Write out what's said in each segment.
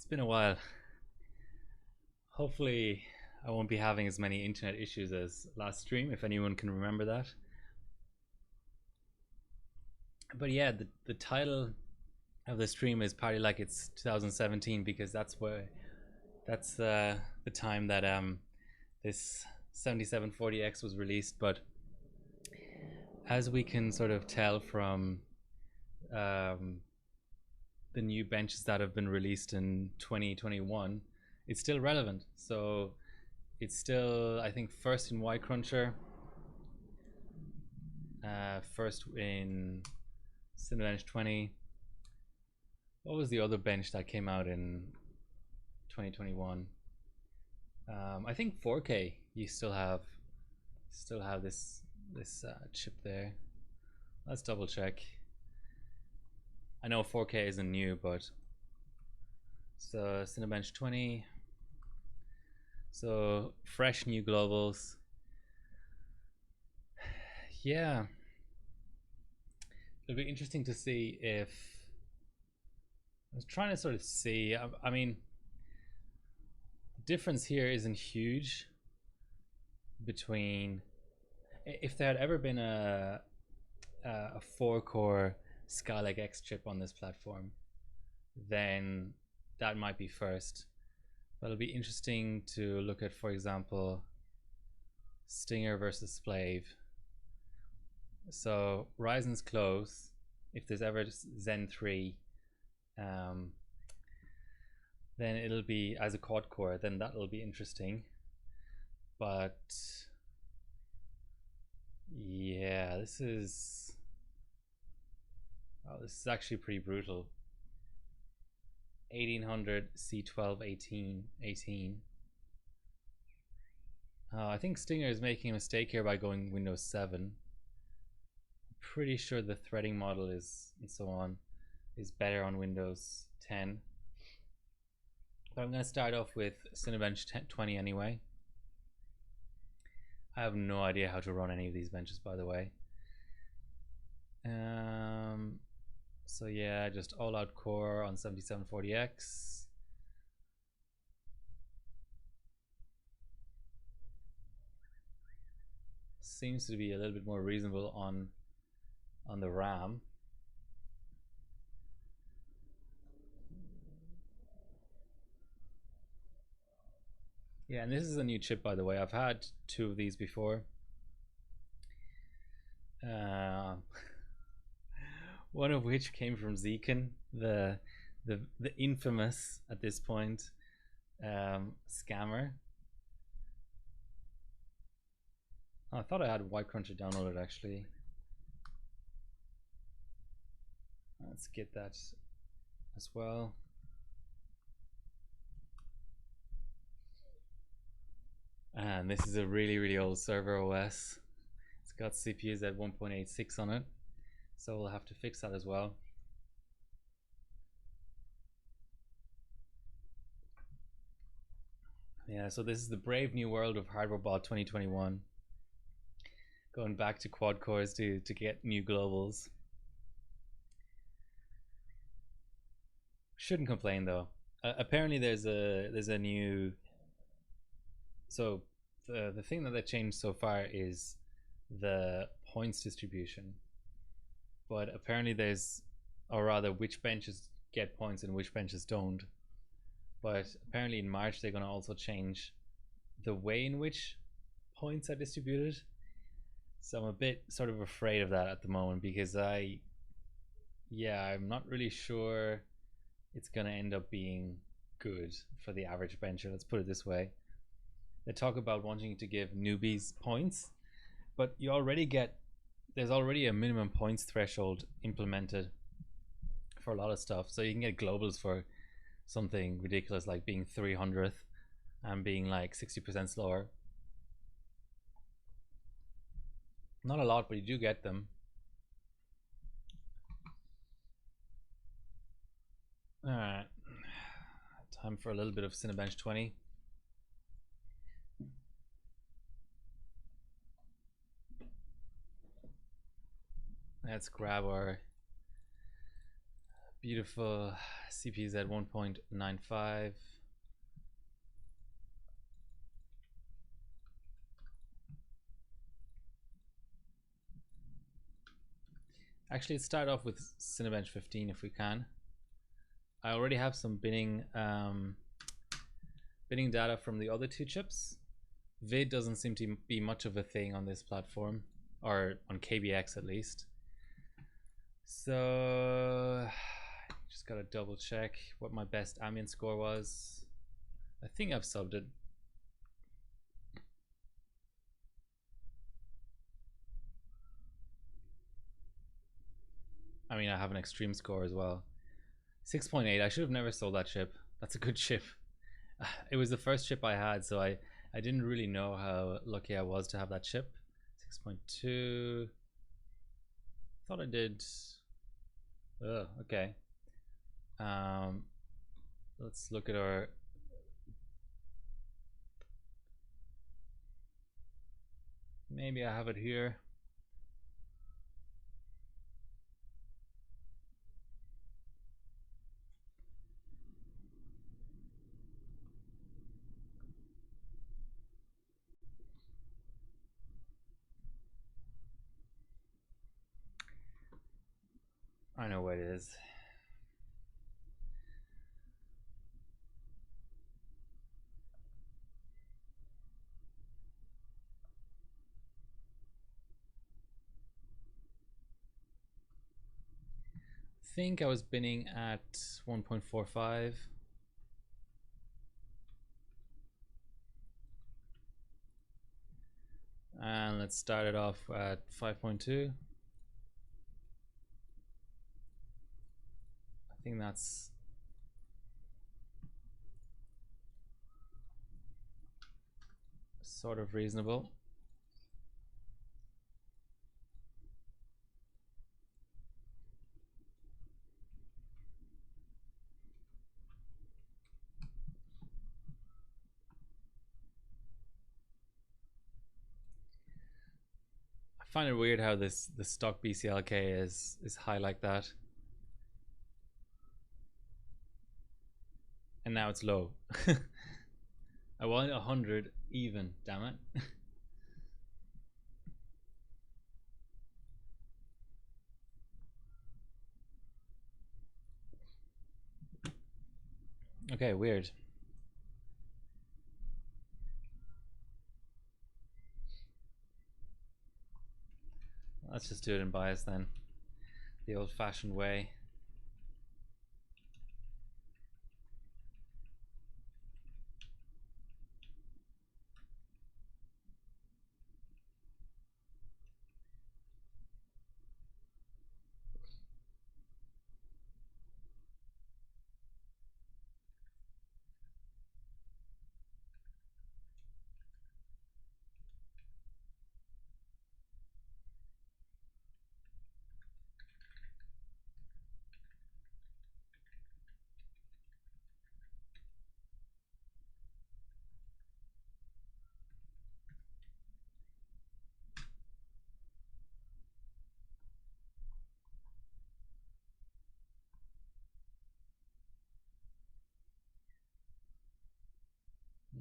It's been a while. Hopefully, I won't be having as many internet issues as last stream, if anyone can remember that. But yeah, the title of the stream is Party Like It's 2017 because that's the time that this 7740X was released. But as we can sort of tell from um, the new benches that have been released in 2021, it's still relevant. So it's still, I think, first in Y Cruncher, first in Cinebench 20. What was the other bench that came out in 2021? I think 4K. You still have this chip there. Let's double check. I know 4K isn't new, but so Cinebench 20. So fresh new globals. Yeah, it'll be interesting to see if I was trying to sort of see. I mean, the difference here isn't huge between if there had ever been a 4-core Skylake X chip on this platform, then that might be first. But it'll be interesting to look at, for example, Stinger versus Splave. So Ryzen's close. If there's ever Zen 3, then it'll be as a quad core. Then that'll be interesting. But yeah, this is actually pretty brutal. 1800 C12 18. I think Stinger is making a mistake here by going Windows 7. Pretty sure the threading model is and so on is better on Windows 10. But I'm going to start off with Cinebench 20 anyway. I have no idea how to run any of these benches, by the way. So yeah, just all out core on 7740X. Seems to be a little bit more reasonable on the RAM. Yeah, and this is a new chip, by the way. I've had 2 of these before. One of which came from Zekin, the infamous at this point scammer. Oh, I thought I had Y Cruncher downloaded actually. Let's get that as well. And this is a really old server OS. It's got CPUs at 1.86 on it, so we'll have to fix that as well. Yeah, so this is the brave new world of HardwareBot 2021. Going back to quad cores to get new globals. Shouldn't complain though. Apparently there's a new. So the thing that they changed so far is the points distribution. But apparently there's, or rather, which benches get points and which benches don't. But apparently in March they're going to also change the way in which points are distributed. So I'm a bit sort of afraid of that at the moment because I'm not really sure it's going to end up being good for the average bencher. Let's put it this way. They talk about wanting to give newbies points, but you already get, there's already a minimum points threshold implemented for a lot of stuff. So you can get globals for something ridiculous like being 300th and being like 60% slower. Not a lot, but you do get them. Alright, time for a little bit of Cinebench 20. Let's grab our Beautiful CPZ 1.95. Actually, let's start off with Cinebench 15 if we can. I already have some binning data from the other two chips. Vid doesn't seem to be much of a thing on this platform, or on KBX at least. So just gotta double check what my best ambient score was. I think I've subbed it. I mean, I have an extreme score as well. 6.8. I should have never sold that chip. That's a good chip. It was the first chip I had, so I didn't really know how lucky I was to have that chip. 6.2. Thought I did. Oh, okay. Let's look at our. Maybe I have it here. I know where it is. I think I was binning at 1.45. And let's start it off at 5.2. I think that's sort of reasonable. I find it weird how the stock BCLK is high like that. And now it's low. I want 100 even, damn it. Okay, weird. Let's just do it in bias then. The old-fashioned way.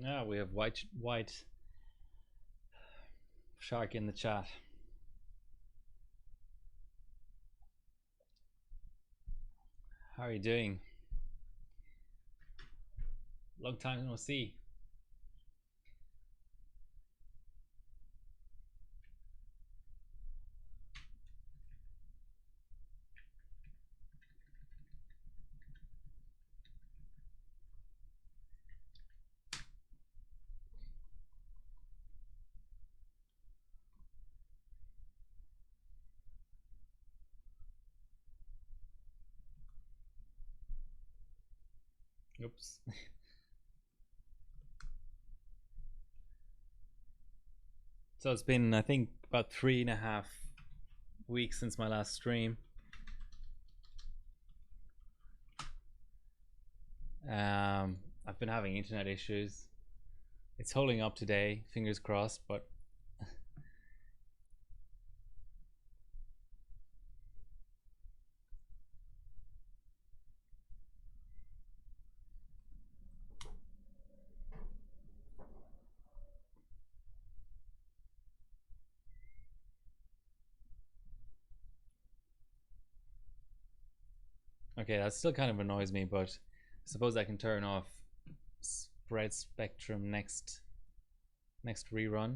Yeah, we have white shark in the chat. How are you doing? Long time no see. Oops. So it's been, I think, about 3.5 weeks since my last stream. I've been having internet issues. It's holding up today, fingers crossed, but Okay, that still kind of annoys me, but I suppose I can turn off spread spectrum next rerun.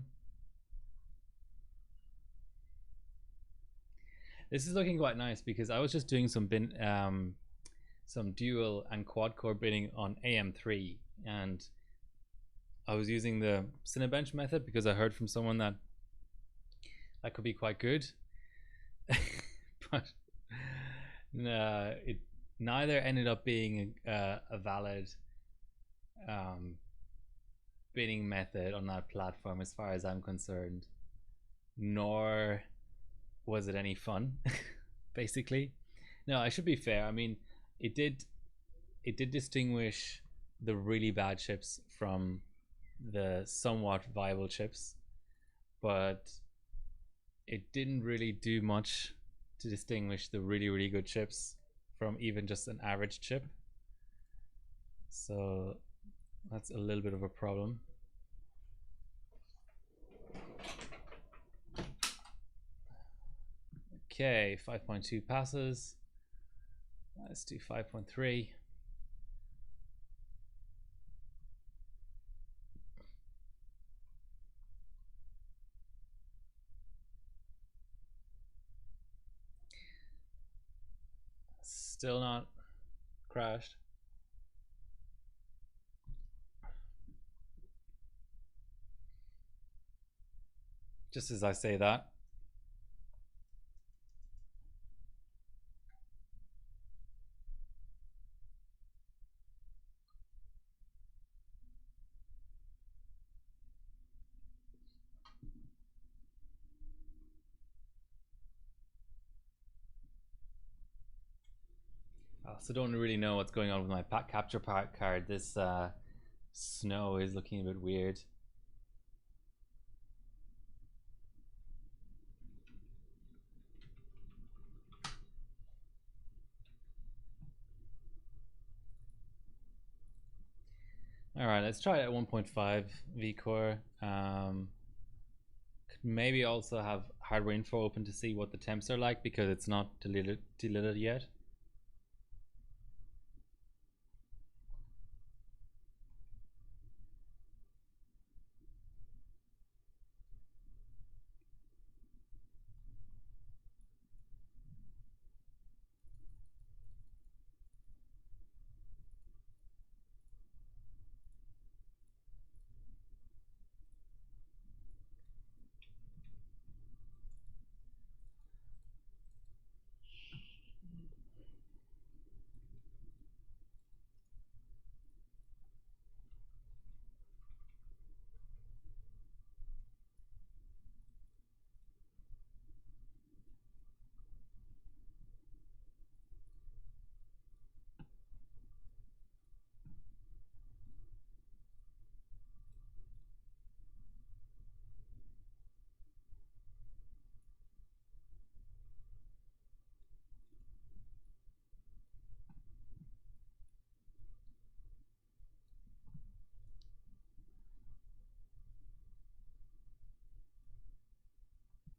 This is looking quite nice because I was just doing some dual and quad core binning on AM3, and I was using the Cinebench method because I heard from someone that could be quite good. But it neither ended up being a valid binning method on that platform as far as I'm concerned, nor was it any fun. Basically, no, I should be fair. I mean, it did distinguish the really bad chips from the somewhat viable chips, but it didn't really do much to distinguish the really good chips from even just an average chip. So that's a little bit of a problem. Okay, 5.2 passes. Let's do 5.3. Still not crashed. Just as I say that. I also don't really know what's going on with my capture card. This snow is looking a bit weird. All right, let's try it at 1.5 vCore. Could maybe also have hardware info open to see what the temps are like because it's not deleted yet.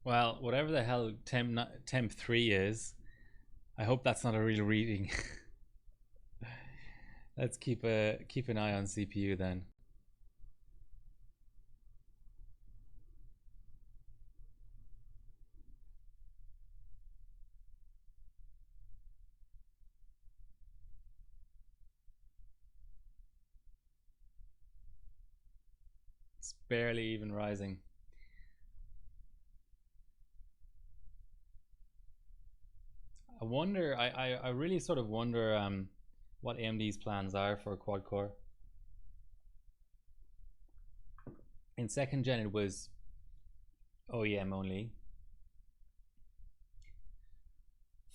Well, whatever the hell temp 3 is, I hope that's not a real reading. Let's keep an eye on CPU then. It's barely even rising. I wonder. I really sort of wonder what AMD's plans are for quad core. In second gen, it was OEM only.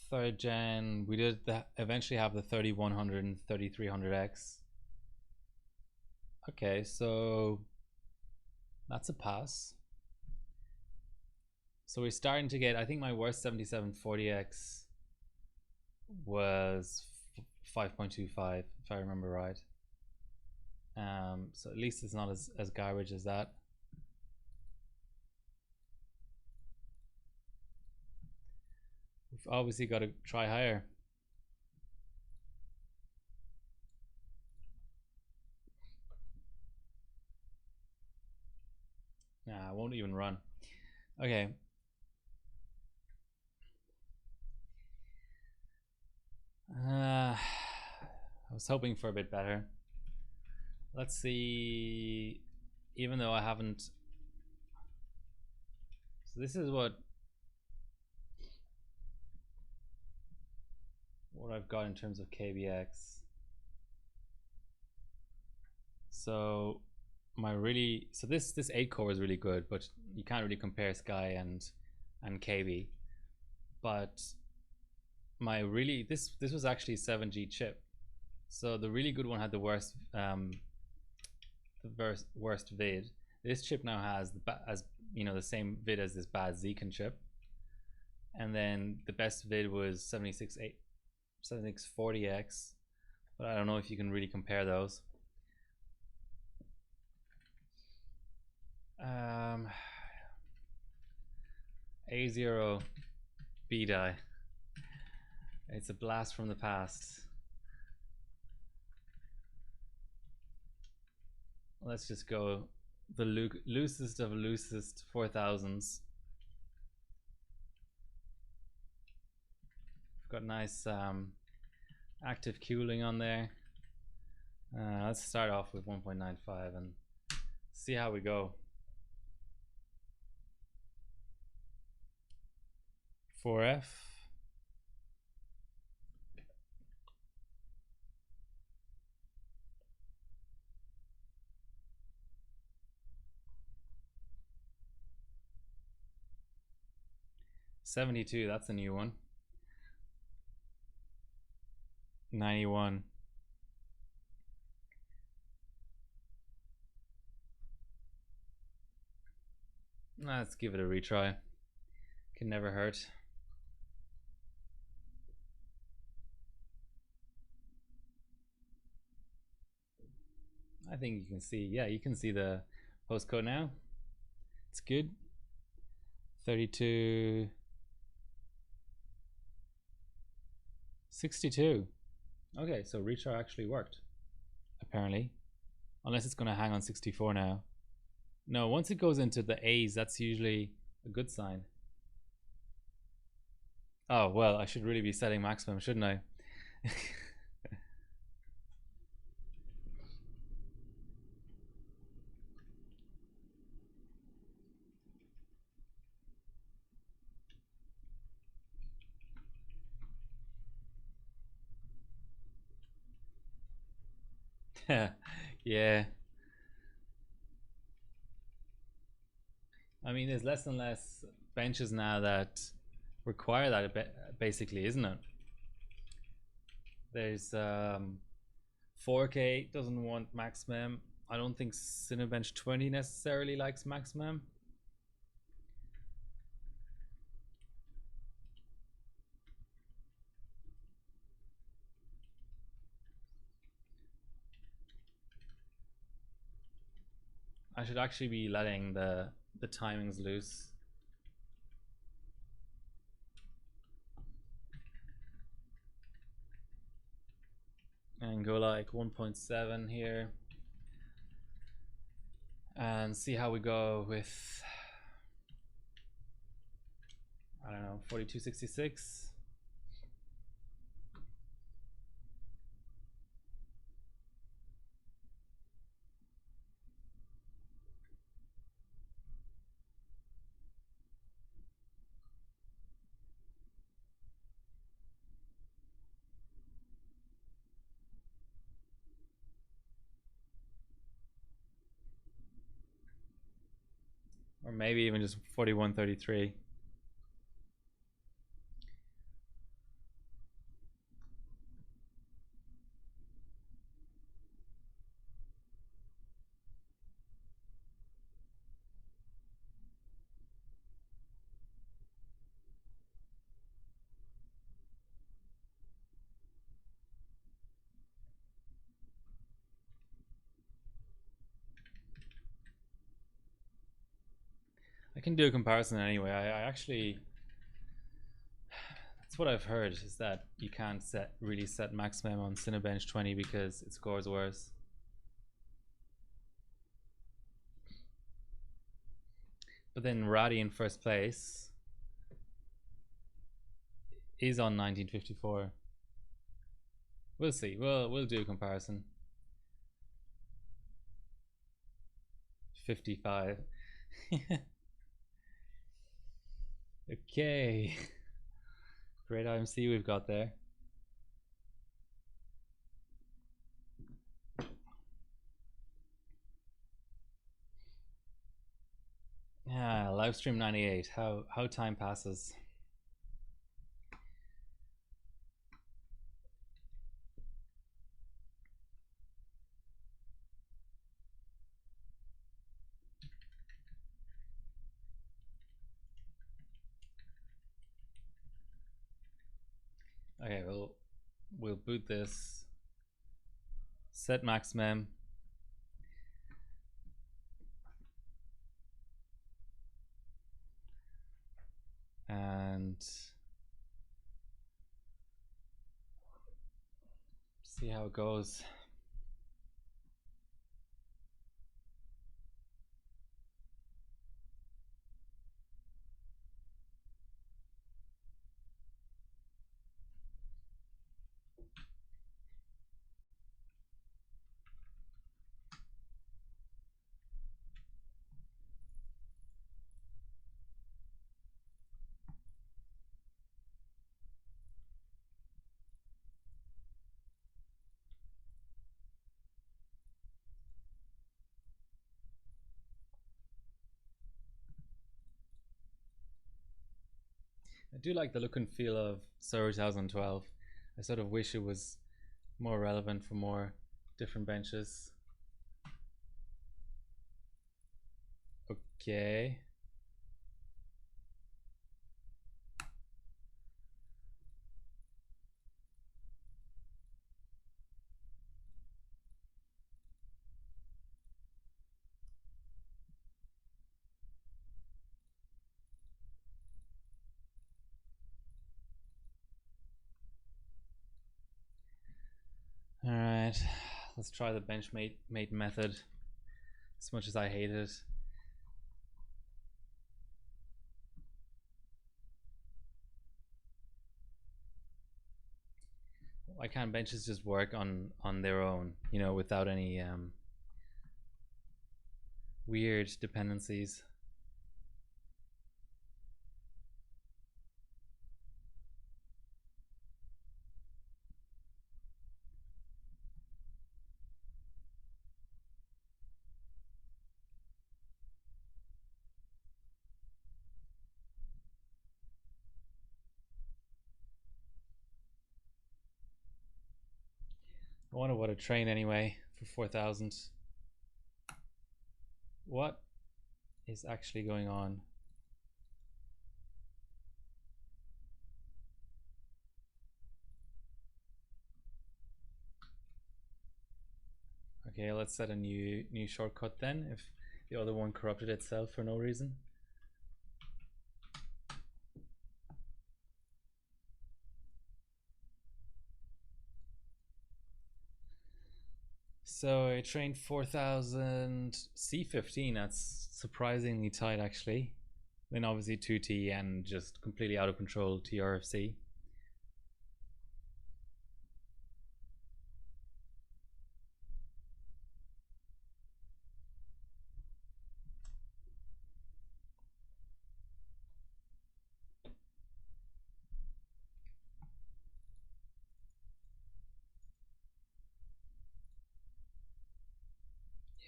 Third gen, we did eventually have the 3100 and 3300X. Okay, so that's a pass. So we're starting to get, I think my worst 7740X was 5.25 if I remember right. So at least it's not as garbage as that. We've obviously got to try higher. can run. Okay. I was hoping for a bit better. Let's see. Even though I haven't, so this is what I've got in terms of KBX. So this 8 core is really good, but you can't really compare Sky and KB. But this was actually 7G chip. So the really good one had the worst vid. This chip now has the same vid as this bad Zeekon chip, and then the best vid was 7640X, but I don't know if you can really compare those. A0 B die. It's a blast from the past. Let's just go the loosest of loosest 4000s. Got nice active cooling on there. Let's start off with 1.95 and see how we go. 4F. $72, that's a new one. 91. Let's give it a retry. Can never hurt. I think you can see, yeah, you can see the postcode now. It's good. 32. 62. Okay, so retry actually worked, apparently. Unless it's going to hang on 64 now. No, once it goes into the A's, that's usually a good sign. Oh, well, I should really be setting maximum, shouldn't I? Yeah. I mean, there's less and less benches now that require that, basically, isn't it? There's 4K doesn't want maximum. I don't think Cinebench 20 necessarily likes maximum. I should actually be letting the timings loose. And go like 1.7 here. And see how we go with, I don't know, 4266. Or maybe even just 4133. I can do a comparison anyway. I actually, that's what I've heard, is that you can't really set maximum on Cinebench 20 because it scores worse. But then Roddy in first place is on 1954. We'll see. We'll do a comparison. 55. Okay. Great IMC we've got there. Yeah, Livestream 98. How time passes. Okay, we'll boot this. Set max mem. And see how it goes. I do like the look and feel of Surge 2012. I sort of wish it was more relevant for more different benches. Okay. Alright, let's try the benchmate method, as much as I hate it. Why can't benches just work on their own, you know, without any weird dependencies? I wonder what a train anyway for 4,000. What is actually going on? Okay, let's set a new shortcut then, if the other one corrupted itself for no reason. So I trained 4,000 C15. That's surprisingly tight actually. Then obviously 2T and just completely out of control TRFC.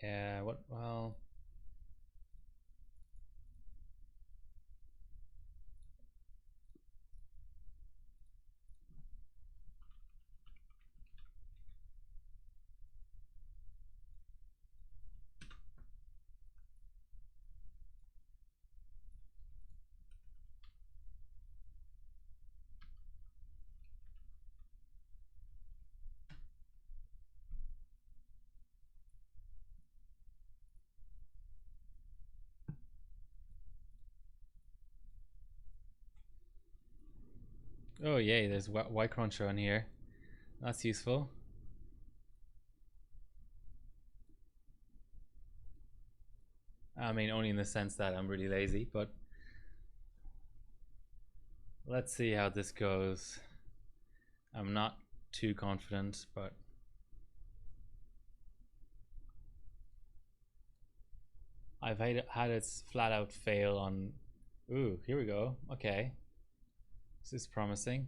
Yeah, what, well, oh yay, there's Y cruncher on here. That's useful. I mean, only in the sense that I'm really lazy, but let's see how this goes. I'm not too confident, but I've had it flat out fail on. Ooh, here we go. Okay, this is promising.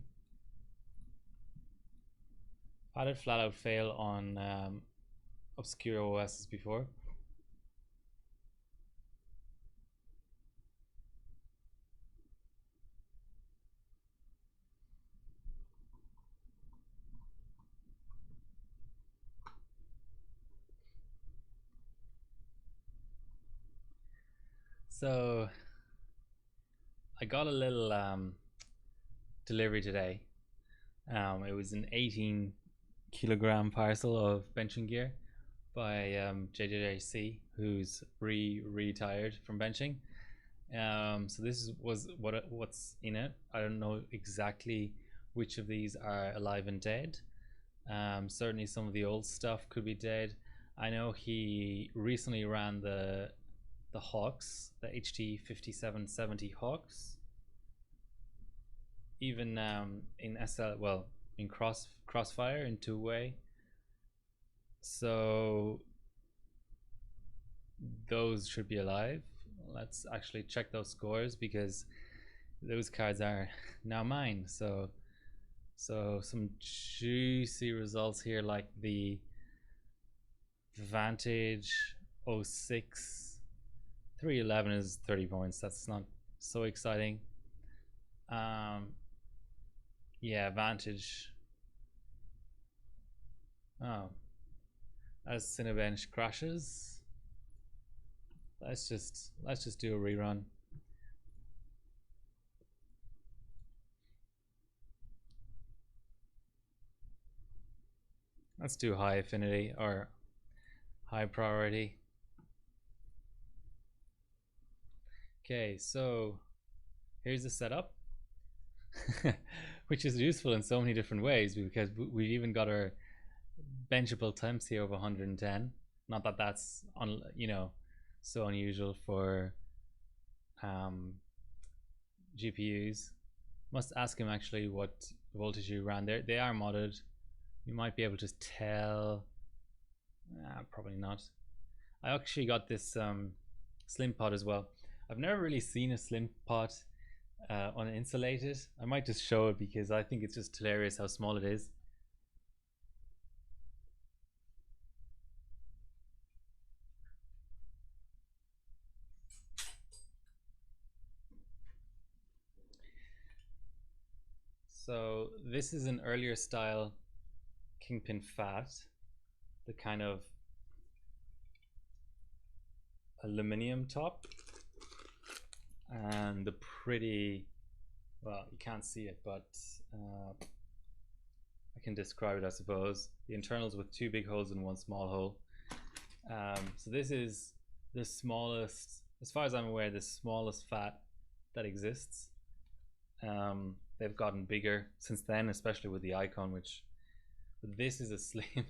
I've had it flat out fail on obscure OSs before. So I got a little delivery today. It was an 18-kilogram parcel of benching gear by JJC, who's retired from benching. So this was what's in it. I don't know exactly which of these are alive and dead. Certainly some of the old stuff could be dead. I know he recently ran the Hawks, the HT 5770 Hawks. Even in SL, well, in Crossfire in two-way. So those should be alive. Let's actually check those scores because those cards are now mine. So some juicy results here, like the Vantage 06 311 is 30 points. That's not so exciting. Yeah, Vantage. Oh, as Cinebench crashes. Let's just do a rerun. Let's do high affinity or high priority. Okay, so here's the setup, which is useful in so many different ways because we've even got our benchable temps here of 110. Not that that's so unusual for GPUs. Must ask him actually what voltage you ran there. They are modded. You might be able to tell. Probably not. I actually got this slim pot as well. I've never really seen a slim pot uninsulated. I might just show it because I think it's just hilarious how small it is. So this is an earlier style Kingpin Fat, the kind of aluminium top, and the pretty, well, you can't see it, but I can describe it, I suppose. The internals with two big holes and one small hole. So this is the smallest, as far as I'm aware, the smallest fat that exists. They've gotten bigger since then, especially with the icon, which this is a slim,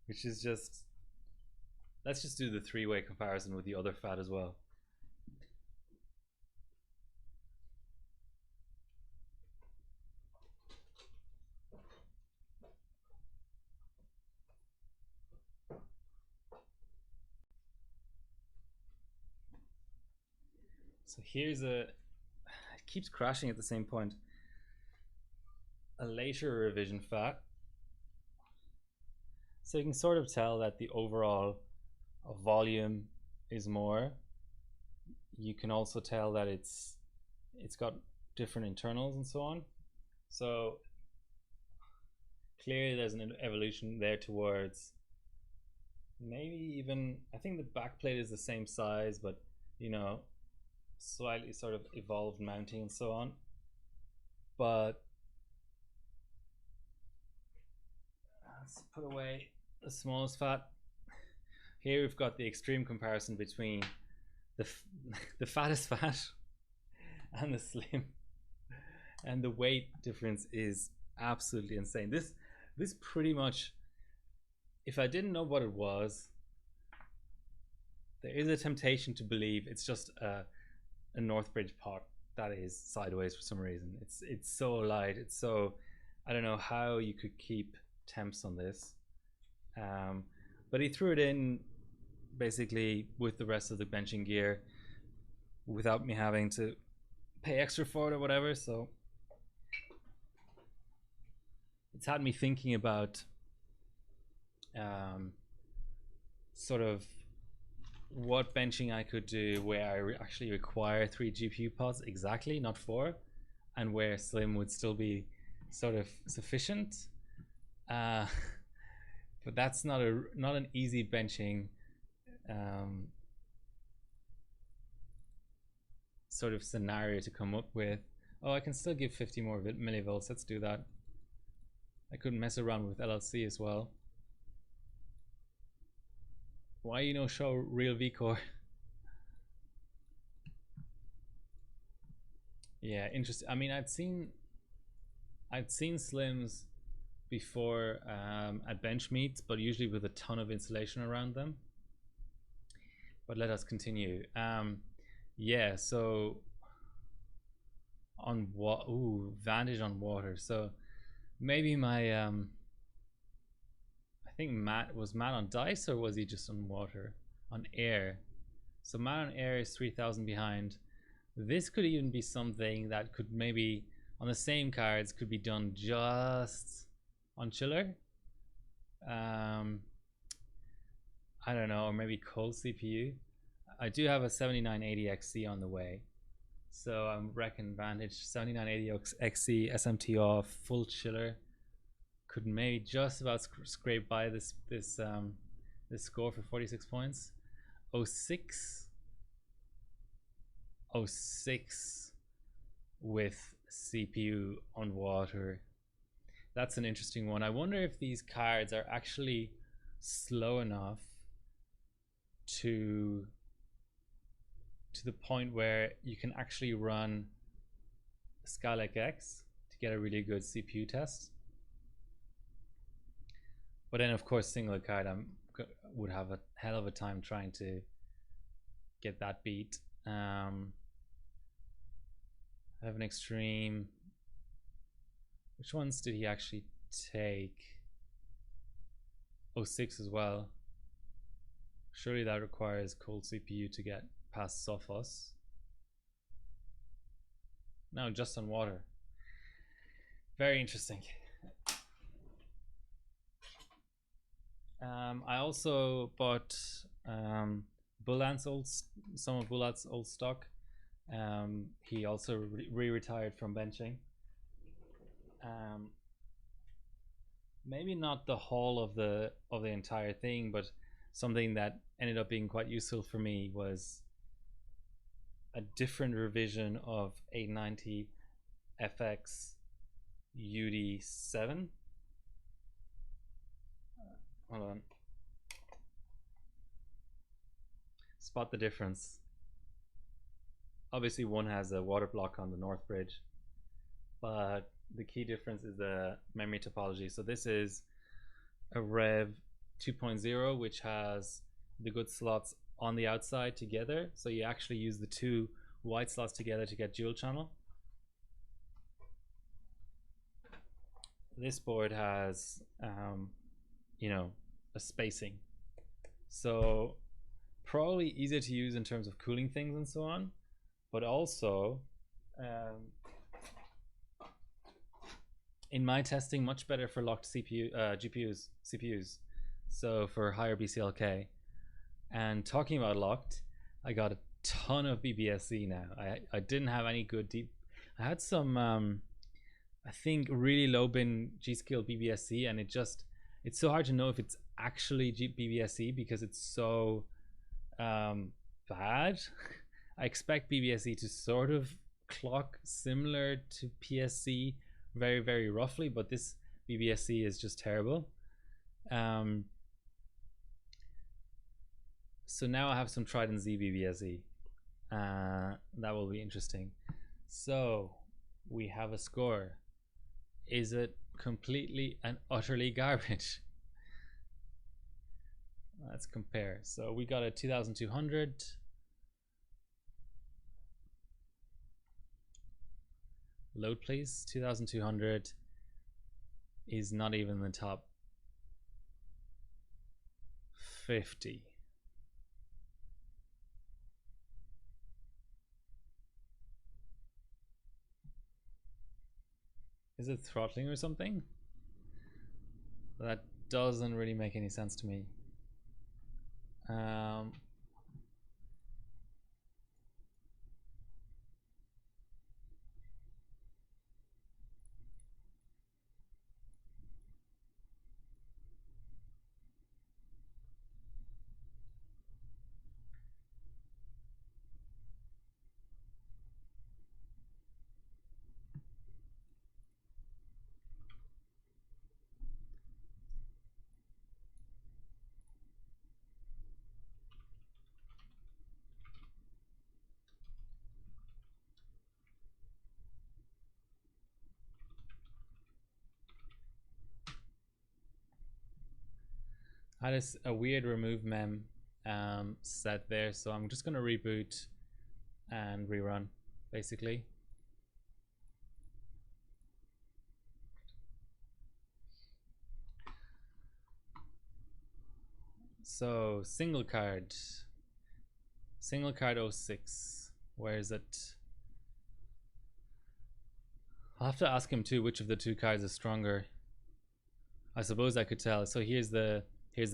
which is just, let's just do the three-way comparison with the other fat as well. So here's it keeps crashing at the same point. A later revision fat. So you can sort of tell that the overall volume is more. You can also tell that it's got different internals and so on. So clearly there's an evolution there towards maybe even, I think the backplate is the same size, but slightly sort of evolved mounting and so on. But let's put away the smallest fat. Here we've got the extreme comparison between the fattest fat and the slim, and the weight difference is absolutely insane. This pretty much, if I didn't know what it was, there is a temptation to believe it's just a Northbridge pot that is sideways for some reason. It's so light. It's so, I don't know how you could keep temps on this. But he threw it in basically with the rest of the benching gear without me having to pay extra for it or whatever. So it's had me thinking about sort of what benching I could do where I actually require 3 GPU pods exactly, not 4, and where Slim would still be sort of sufficient. But that's not an easy benching sort of scenario to come up with. Oh, I can still give 50 more millivolts. Let's do that. I could mess around with LLC as well. Why you know show real VCore? Yeah, interesting. I mean, I'd seen Slims before at bench meets, but usually with a ton of insulation around them. But let us continue. Yeah, so on what? Ooh, Vantage on water. So maybe my I think Matt on dice, or was he just on water? On air. So Matt on air is 3,000 behind. This could even be something that could maybe on the same cards could be done just on chiller. I don't know, or maybe cold CPU. I do have a 7980 XC on the way, so I reckon Vantage 7980 XC SMT off full chiller could maybe just about scrape by this score for 46 points. 06 with CPU on water. That's an interesting one. I wonder if these cards are actually slow enough to the point where you can actually run Skylake X to get a really good CPU test. But then of course single card would have a hell of a time trying to get that beat. I have an extreme. Which ones did he actually take? 06 as well. Surely that requires cold CPU to get past Sophos. No, just on water. Very interesting. I also bought some of Bulat's old stock. He also re-retired from benching. Maybe not the whole of the entire thing, but something that ended up being quite useful for me was a different revision of 890 FX UD7. Hold on. Spot the difference. Obviously one has a water block on the north bridge, but the key difference is the memory topology. So this is a Rev 2.0, which has the good slots on the outside together. So you actually use the 2 white slots together to get dual channel. This board has, you know, a spacing. So probably easier to use in terms of cooling things and so on, but also in my testing, much better for locked CPUs, so for higher BCLK. And talking about locked, I got a ton of BBSC now. I didn't have any good deep. I had some, I think, really low bin G-Skill BBSC, and it's so hard to know if it's actually BBSC because it's so bad. I expect BBSC to sort of clock similar to PSC very, very roughly, but this BBSC is just terrible. So now I have some Trident Z BBSC. That will be interesting. So we have a score. Is it completely and utterly garbage? Let's compare. So we got a 2200. Load please. 2200 is not even the top 50. Is it throttling or something? That doesn't really make any sense to me. I had a weird remove mem set there, so I'm just going to reboot and rerun, basically. So single card 06. Where is it? I'll have to ask him too which of the two cards is stronger. I suppose I could tell. So here's the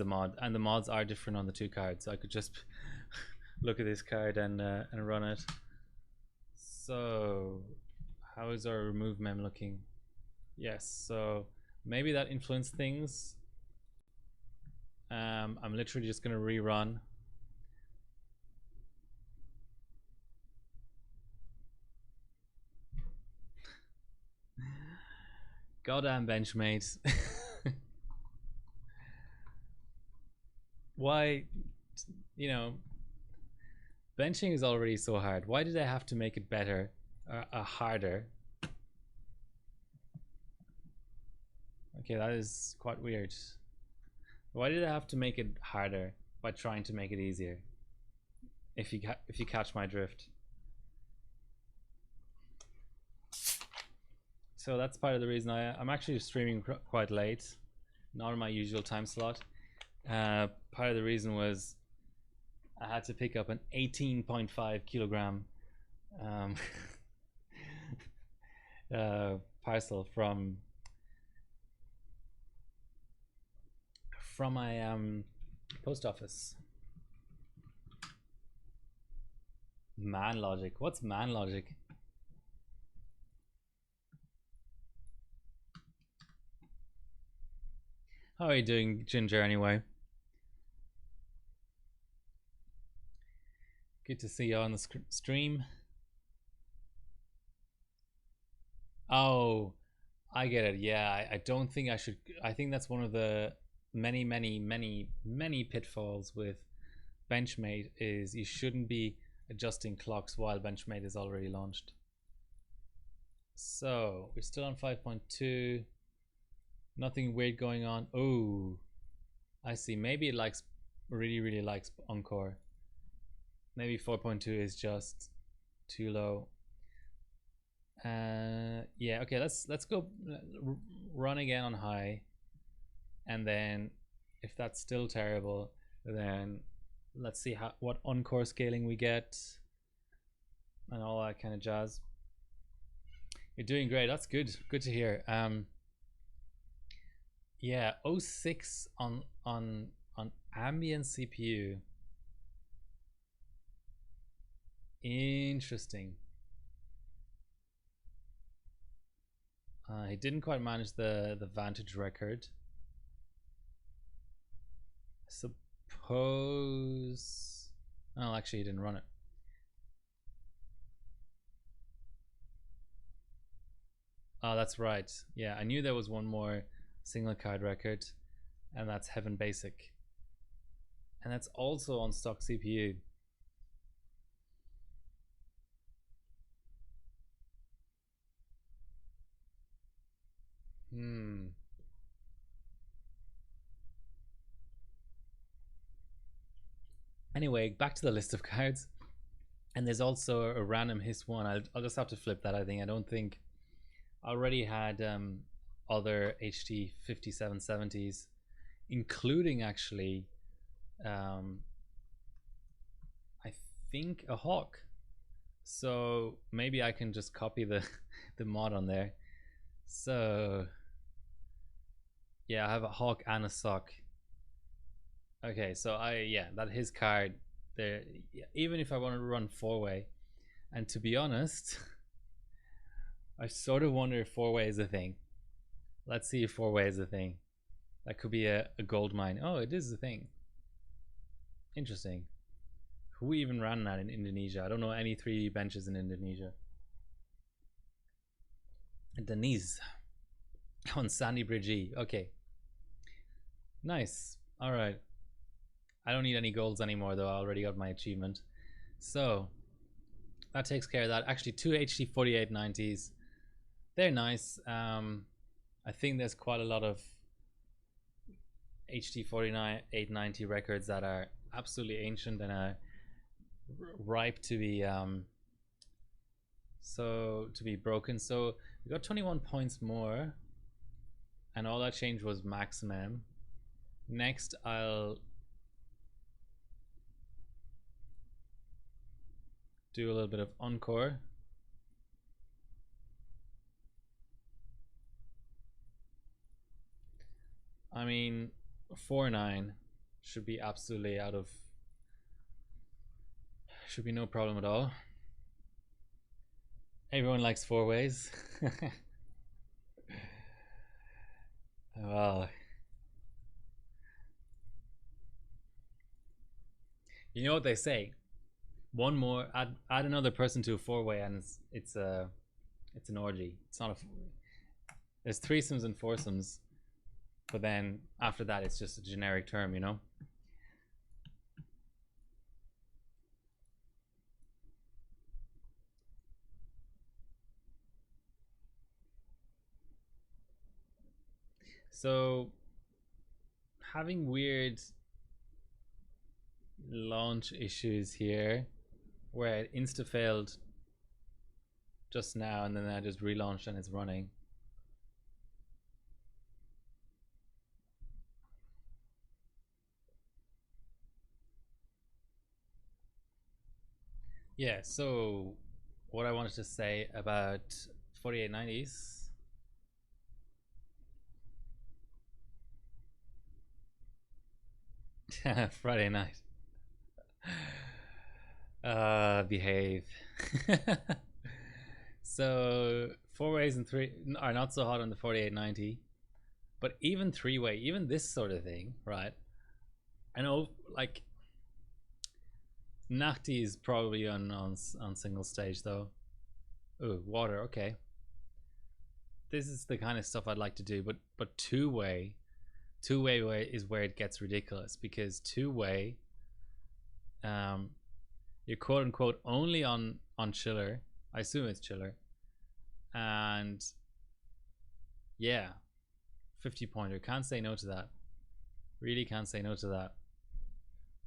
mod, and the mods are different on the two cards. So I could just look at this card and run it. So how is our remove mem looking? Yes, so maybe that influenced things. I'm literally just going to rerun. Goddamn Benchmate. Why, you know, benching is already so hard. Why did I have to make it better, harder? Okay, that is quite weird. Why did I have to make it harder by trying to make it easier? If you catch my drift. So that's part of the reason I'm actually streaming quite late, not in my usual time slot. Part of the reason was I had to pick up an 18.5 kilogram parcel from my post office. Man logic. What's man logic? How are you doing, Ginger, anyway? Good to see you on the stream. Oh, I get it. Yeah, I don't think I should. I think that's one of the many pitfalls with Benchmade is you shouldn't be adjusting clocks while Benchmade is already launched. So we're still on 5.2. Nothing weird going on. Oh, I see. Maybe it likes really likes Encore. Maybe 4.2 is just too low. Yeah, okay, let's go run again on high, and then if that's still terrible, then let's see what Encore scaling we get and all that kind of jazz. You're doing great. That's good to hear. Yeah, 06 on ambient CPU. Interesting. He didn't quite manage the Vantage record. Suppose. Oh, actually, he didn't run it. Oh, that's right. Yeah, I knew there was one more single card record, and that's Heaven Basic. And that's also on stock CPU. Anyway, back to the list of cards. And there's also a random hiss one. I'll just have to flip that, I think. I don't think I already had other HD 5770s, including actually I think a hawk. So maybe I can just copy the the mod on there. So yeah, I have a hawk and a sock. Okay, so that his card there. Even if I want to run 4-way, and to be honest, I sort of wonder if 4-way is a thing. Let's see if 4-way is a thing. That could be a gold mine. Oh, it is a thing. Interesting. Who even ran that in Indonesia? I don't know any 3D benches in Indonesia. Denise on Sandy Bridge E. Okay. Nice. Alright. I don't need any golds anymore though. I already got my achievement. So that takes care of that. Actually, 2 HD 4890s. They're nice. I think there's quite a lot of HD 4890 records that are absolutely ancient and are ripe to be broken. So we got 21 points more, and all that change was maximum. Next, I'll do a little bit of encore. I mean, 4.9 should be absolutely should be no problem at all. Everyone likes 4-ways. Well, you know what they say. One more, add another person to a 4-way, and it's an orgy. It's not a. There's threesomes and foursomes, but then after that, it's just a generic term, you know. So having weird launch issues here where it insta failed just now and then I just relaunched and it's running. Yeah, so what I wanted to say about 4890s. Friday night. Behave. So 4-ways and 3 are not so hot on the 4890, but even 3-way, even this sort of thing, right? I know, like, Nahti is probably on single stage though. Oh, water. Okay, this is the kind of stuff I'd like to do, but 2-way is where it gets ridiculous, because 2-way, you're quote unquote only on chiller. I assume it's chiller, and yeah, 50 pointer. Can't say no to that. Really can't say no to that.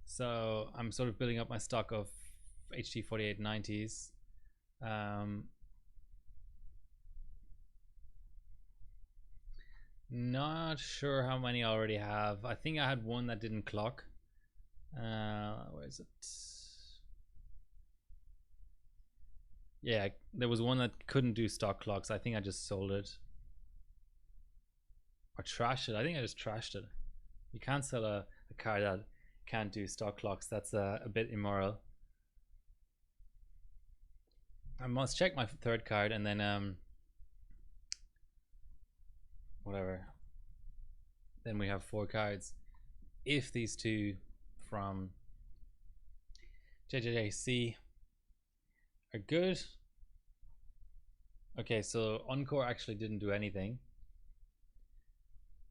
So I'm sort of building up my stock of HD 4890s. Not sure how many I already have. I think I had one that didn't clock. Where is it? Yeah, there was one that couldn't do stock clocks. I think I just sold it. Or trashed it. I think I just trashed it. You can't sell a car that can't do stock clocks. That's a bit immoral. I must check my third card and then whatever. Then we have 4 cards. If these two from JJJC are good. Okay, so Encore actually didn't do anything.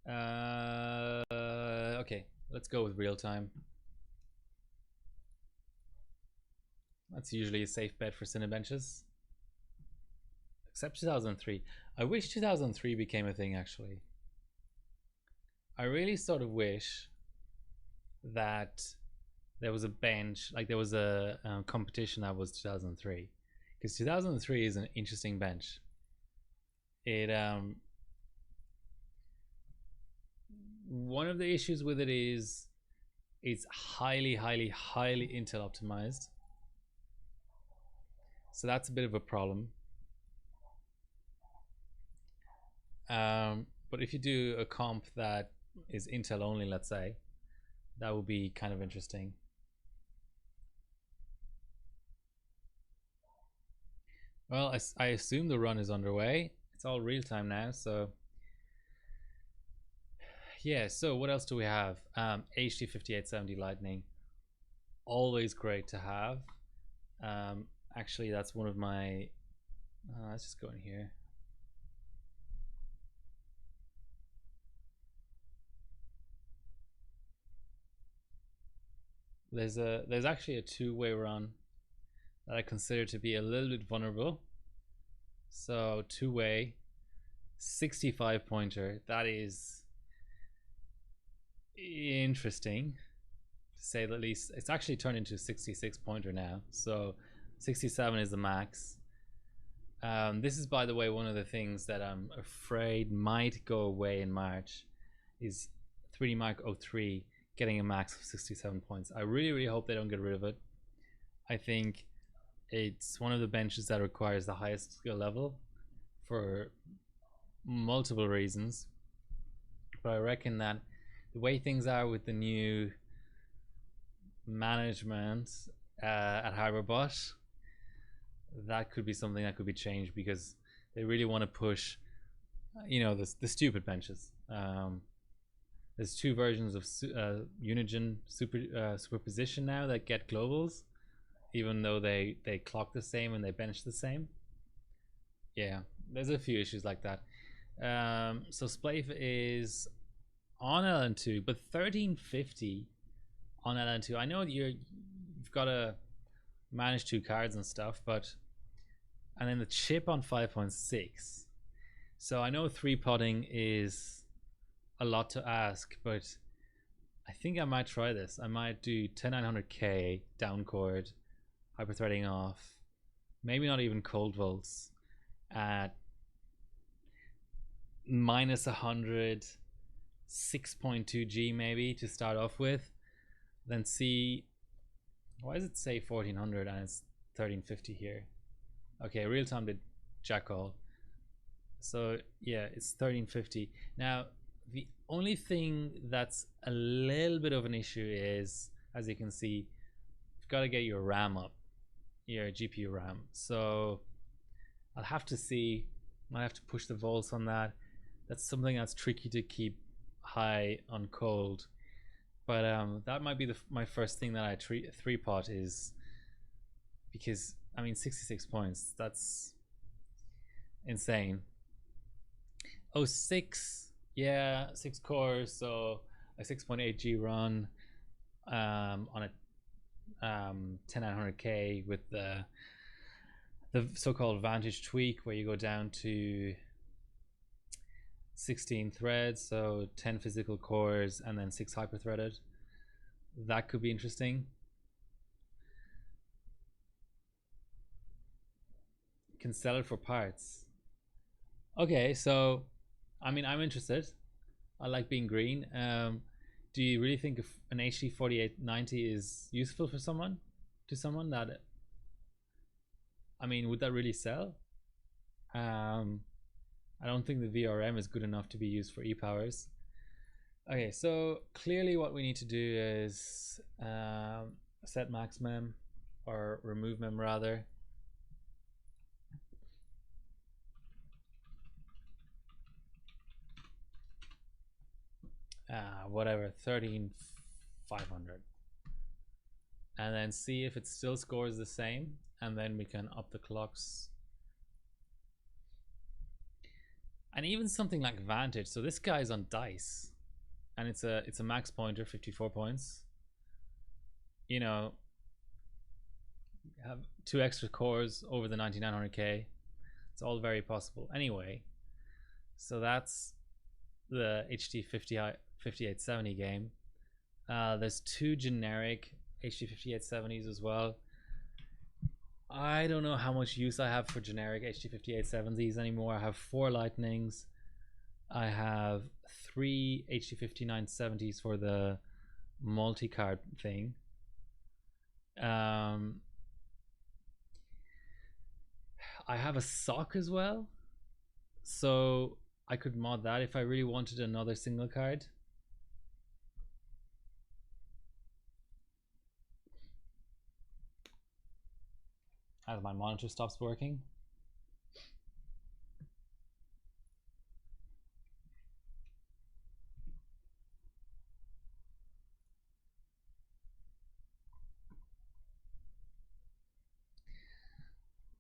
Okay, let's go with real time. That's usually a safe bet for Cinebenches. Except 2003. I wish 2003 became a thing, actually. I really sort of wish that there was a bench, like there was a competition that was 2003, because 2003 is an interesting bench. It one of the issues with it is it's highly Intel optimized, so that's a bit of a problem. But if you do a comp that is Intel only, let's say, that would be kind of interesting. Well, I assume the run is underway. It's all real time now, so yeah. So what else do we have? HD 5870 Lightning, always great to have. Actually, that's one of my. Let's just go in here. There's actually a two-way run that I consider to be a little bit vulnerable. So two-way 65 pointer, that is interesting to say the least. It's actually turned into a 66 pointer now, so 67 is the max. This is, by the way, one of the things that I'm afraid might go away in March, is 3D Mark 03 getting a max of 67 points. I really hope they don't get rid of it. I think it's one of the benches that requires the highest skill level for multiple reasons, but I reckon that the way things are with the new management at HarborBot, that could be something that could be changed, because they really want to push, you know, the stupid benches. There's two versions of Unigen superposition now that get globals, even though they clock the same and they bench the same. Yeah, there's a few issues like that. So Splafe is on LN2, but 1350 on LN2. I know you've got to manage two cards and stuff, but and then the chip on 5.6. So I know 3-potting is a lot to ask, but I think I might try this. I might do 10900K down chord, hyperthreading off, maybe not even cold volts at minus 100, 6.2 G maybe to start off with, then see. Why does it say 1400 and it's 1350 here? Okay, real time did jack all. So yeah, it's 1350. Now the only thing that's a little bit of an issue is, as you can see, you've got to get your RAM up, your GPU RAM. So I'll have to see. Might have to push the volts on that. That's something that's tricky to keep high on cold. But that might be my first thing that I 3-pot is, because I mean 66 points, that's insane. Oh, 6, yeah, 6 cores, so a 6.8 G run on a 10900K with the so-called Vantage tweak, where you go down to 16 threads, so 10 physical cores and then 6 hyper-threaded. That could be interesting. Can sell it for parts. Okay, so I mean, I'm interested. I like being green. Do you really think if an HD 4890 is useful for someone? To someone that, I mean, would that really sell? I don't think the VRM is good enough to be used for e-powers. Okay, so clearly what we need to do is set max mem, or remove mem rather. Whatever, 13500, and then see if it still scores the same, and then we can up the clocks. And even something like Vantage, so this guy's on dice and it's a max pointer, 54 points, you know, have 2 extra cores over the 9900K. It's all very possible anyway. So that's the HD 5870 game. There's 2 generic HD5870s as well. I don't know how much use I have for generic HD5870s anymore. I have 4 Lightnings. I have 3 HD5970s for the multi-card thing. I have a sock as well, so I could mod that if I really wanted another single card. As my monitor stops working.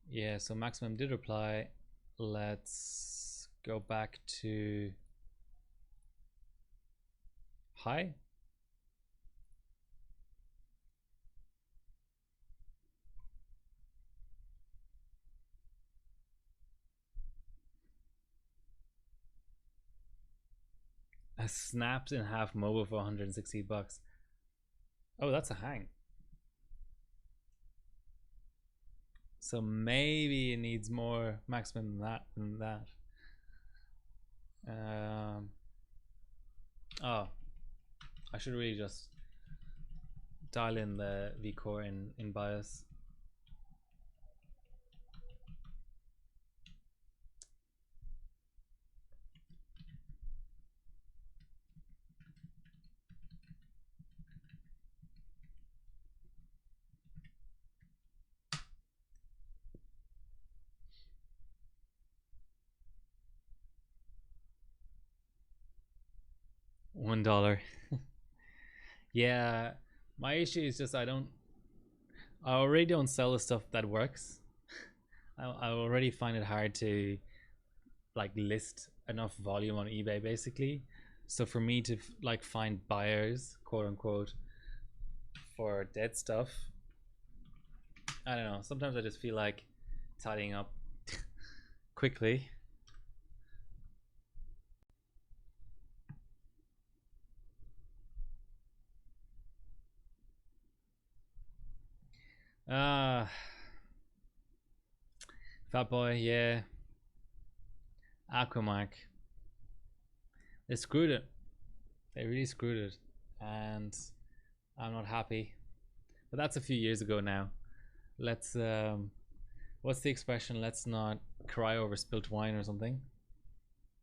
Yeah, so Maximum did reply. Let's go back to hi. A snapped in half mobile for 160 bucks. Oh, that's a hang. So maybe it needs more maximum than that. Oh, I should really just dial in the vCore in BIOS. $1. Yeah, my issue is just I already don't sell the stuff that works. I already find it hard to like list enough volume on eBay basically. So for me to like find buyers, quote unquote, for dead stuff, I don't know. Sometimes I just feel like tidying up quickly. Fat Boy, yeah. Aquamark. They screwed it. They really screwed it. And I'm not happy. But that's a few years ago now. Let's what's the expression? Let's not cry over spilt wine or something.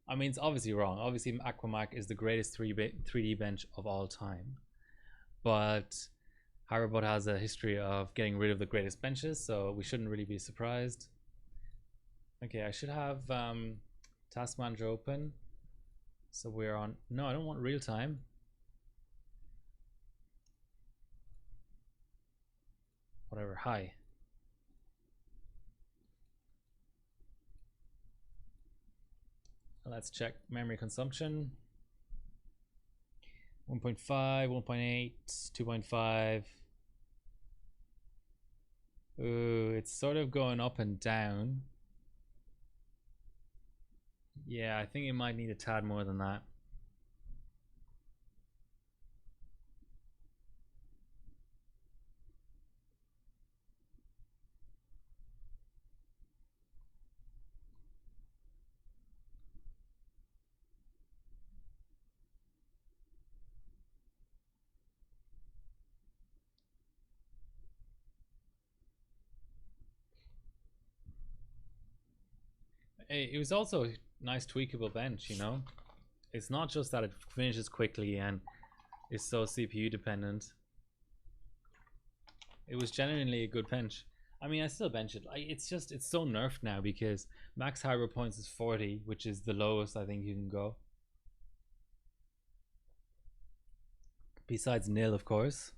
I mean, it's obviously wrong. Obviously, Aquamark is the greatest 3D bench of all time. But Harrowbot has a history of getting rid of the greatest benches, so we shouldn't really be surprised. Okay, I should have Task Manager open. So we're on. No, I don't want real time. Whatever. Hi. Let's check memory consumption. 1.5, 1.8, 2.5. Ooh, it's sort of going up and down. Yeah, I think it might need a tad more than that. It was also a nice tweakable bench, you know? It's not just that it finishes quickly and is so CPU dependent. It was genuinely a good bench. I mean, I still bench it. It's so nerfed now because max harbor points is 40, which is the lowest I think you can go. Besides nil, of course.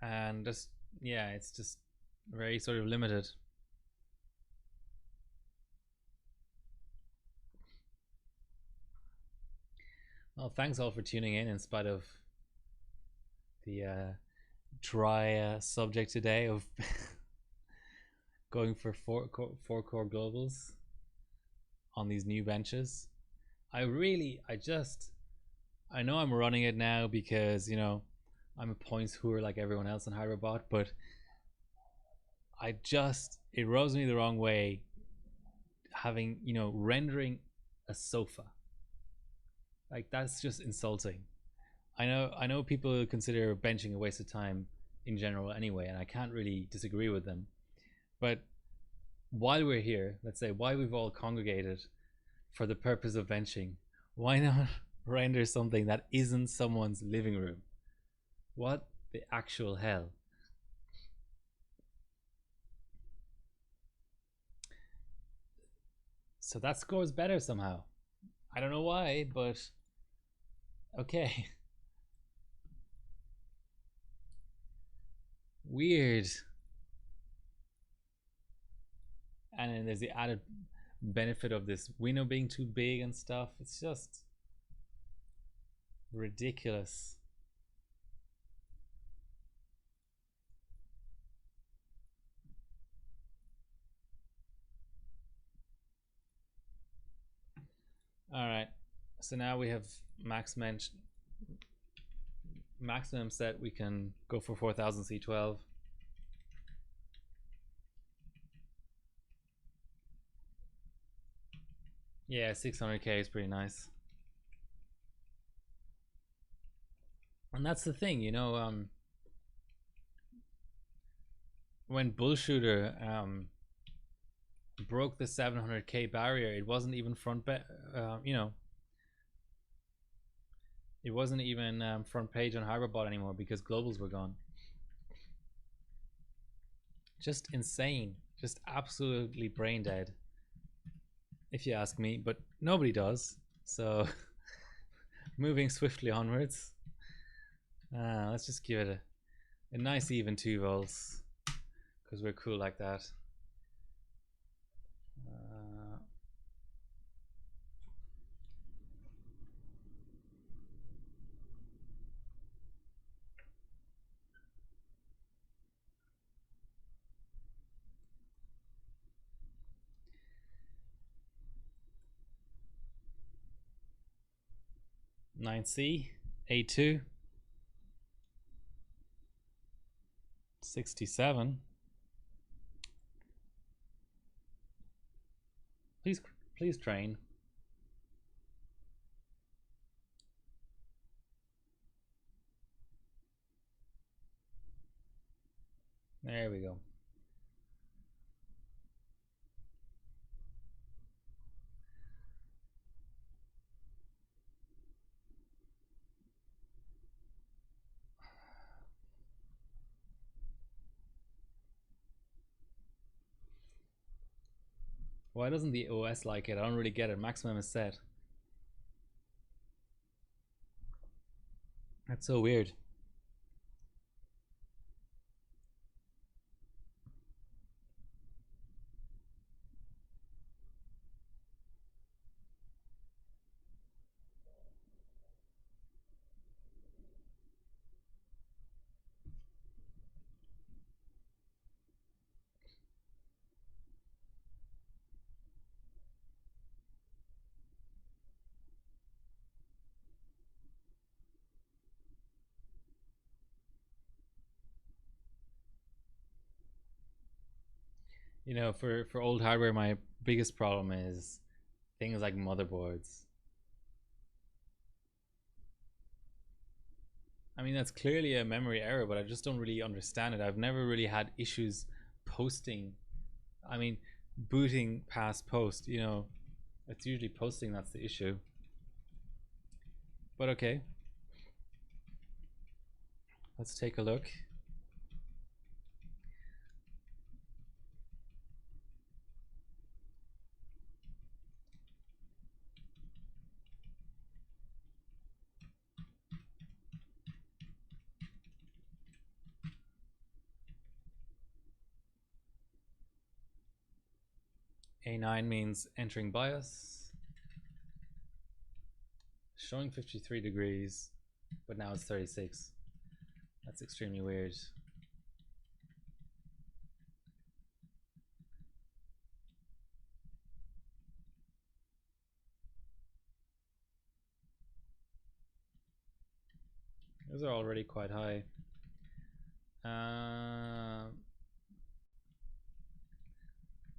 And just, yeah, it's just very sort of limited. Well, thanks all for tuning in spite of the dry subject today of going for four core globals on these new benches. I I know I'm running it now because, you know, I'm a points whore like everyone else in Hyperbot, but it rubs me the wrong way having, you know, rendering a sofa. Like, that's just insulting. I know people consider benching a waste of time in general anyway, and I can't really disagree with them. But while we're here, let's say why we've all congregated for the purpose of benching, why not render something that isn't someone's living room? What the actual hell? So that scores better somehow. I don't know why, but okay. Weird. And then there's the added benefit of this window being too big and stuff. It's just ridiculous. All right, so now we have maximum set. We can go for 4000 C12. Yeah, 600k is pretty nice. And that's the thing, you know, when Bullshooter broke the 700k barrier, it wasn't even you know, it wasn't even front page on Hyperbot anymore because globals were gone. Just insane, just absolutely brain dead, if you ask me, but nobody does. So moving swiftly onwards, let's just give it a nice even 2 volts because we're cool like that. 9C, A2, 67. Please train. There we go. Why doesn't the OS like it? I don't really get it. Maximum is set. That's so weird. You know, for old hardware, my biggest problem is things like motherboards. I mean, that's clearly a memory error, but I just don't really understand it. I've never really had issues posting. I mean, booting past post, you know, it's usually posting that's the issue. But okay. Let's take a look. A9 means entering BIOS. Showing 53 degrees, but now it's 36. That's extremely weird. Those are already quite high.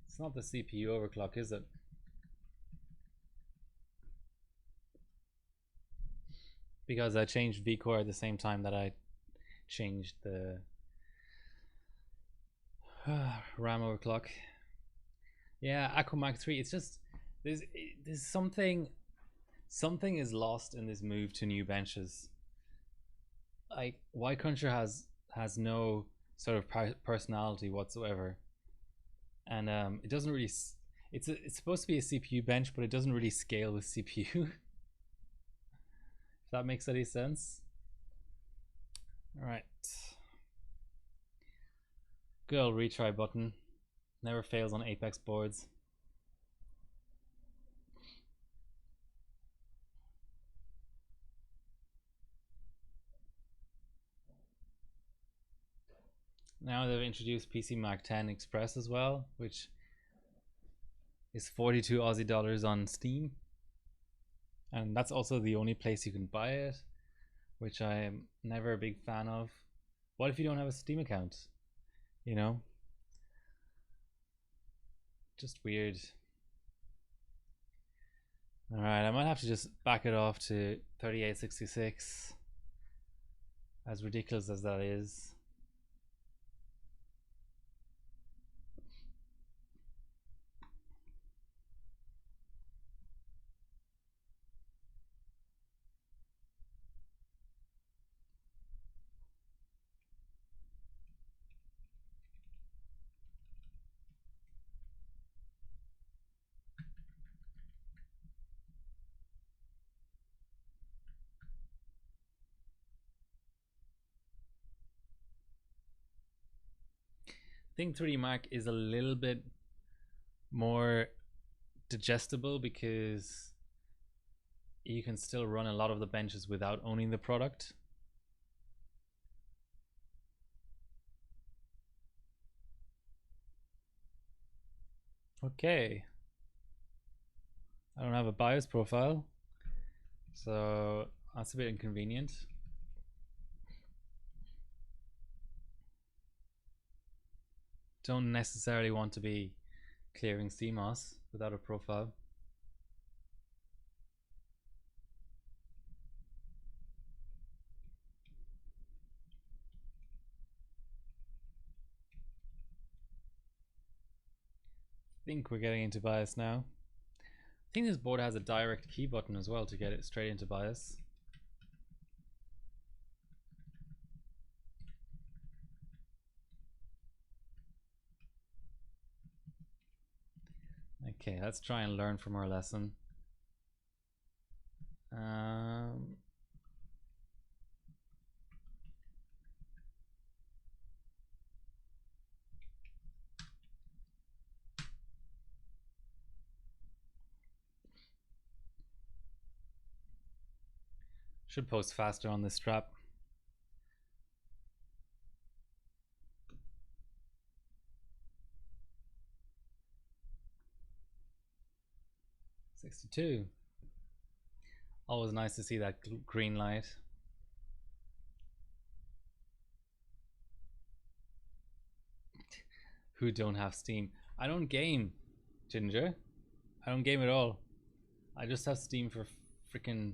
It's not the CPU overclock, is it? Because I changed vCore at the same time that I changed the RAM overclock. Yeah, Aquamark 3. It's just there's something is lost in this move to new benches. Like Y Cruncher has no sort of personality whatsoever, and it doesn't really. It's supposed to be a CPU bench, but it doesn't really scale with CPU. If that makes any sense. All right. Good old retry button. Never fails on Apex boards. Now they've introduced PC Mark 10 Express as well, which is 42 Aussie dollars on Steam. And that's also the only place you can buy it, which I'm never a big fan of. What if you don't have a Steam account? You know? Just weird. Alright, I might have to just back it off to 3866. As ridiculous as that is. I think 3D Mark is a little bit more digestible because you can still run a lot of the benches without owning the product. Okay. I don't have a BIOS profile, so that's a bit inconvenient. Don't necessarily want to be clearing CMOS without a profile. I think we're getting into BIOS now. I think this board has a direct key button as well to get it straight into BIOS. Okay, let's try and learn from our lesson. Should post faster on this strap. $62. Always nice to see that green light. Who don't have Steam? I don't game, Ginger. I don't game at all. I just have Steam for freaking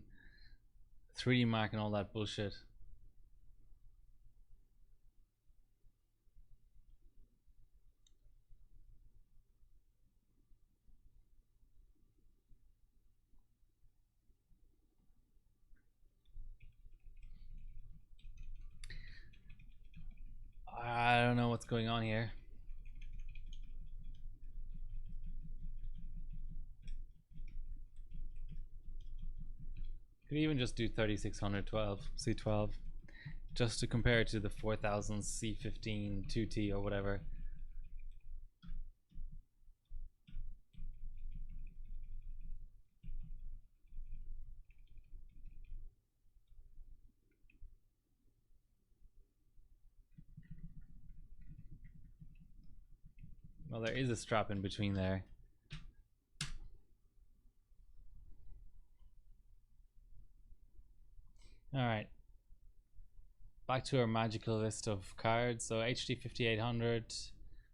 3D Mark and all that bullshit. I don't know what's going on here. Could even just do 3612 C12 just to compare it to the 4000 C15 2T or whatever. Well, there is a strap in between there. All right. back to our magical list of cards. So HD 5800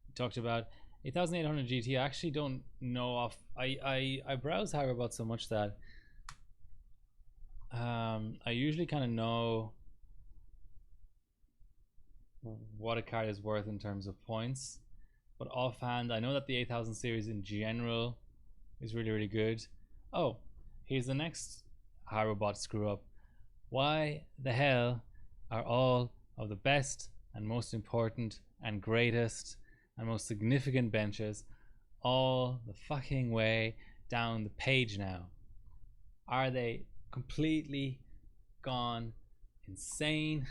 we talked about. 8800 GT, I actually don't know off. I browse Hyrobot so much that I usually kind of know what a card is worth in terms of points, but offhand I know that the 8000 series in general is really good. Oh, here's the next Hyrobot screw up. Why the hell are all of the best and most important and greatest and most significant benches all the fucking way down the page now? Are they completely gone insane?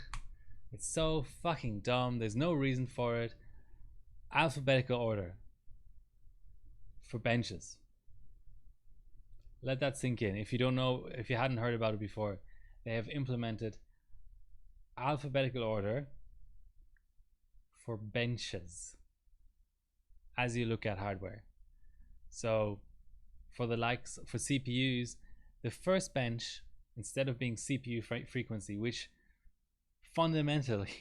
It's so fucking dumb. There's no reason for it. Alphabetical order for benches. Let that sink in. If you don't know, if you hadn't heard about it before, they have implemented alphabetical order for benches as you look at hardware. So for the likes, for CPUs, the first bench, instead of being CPU frequency, which fundamentally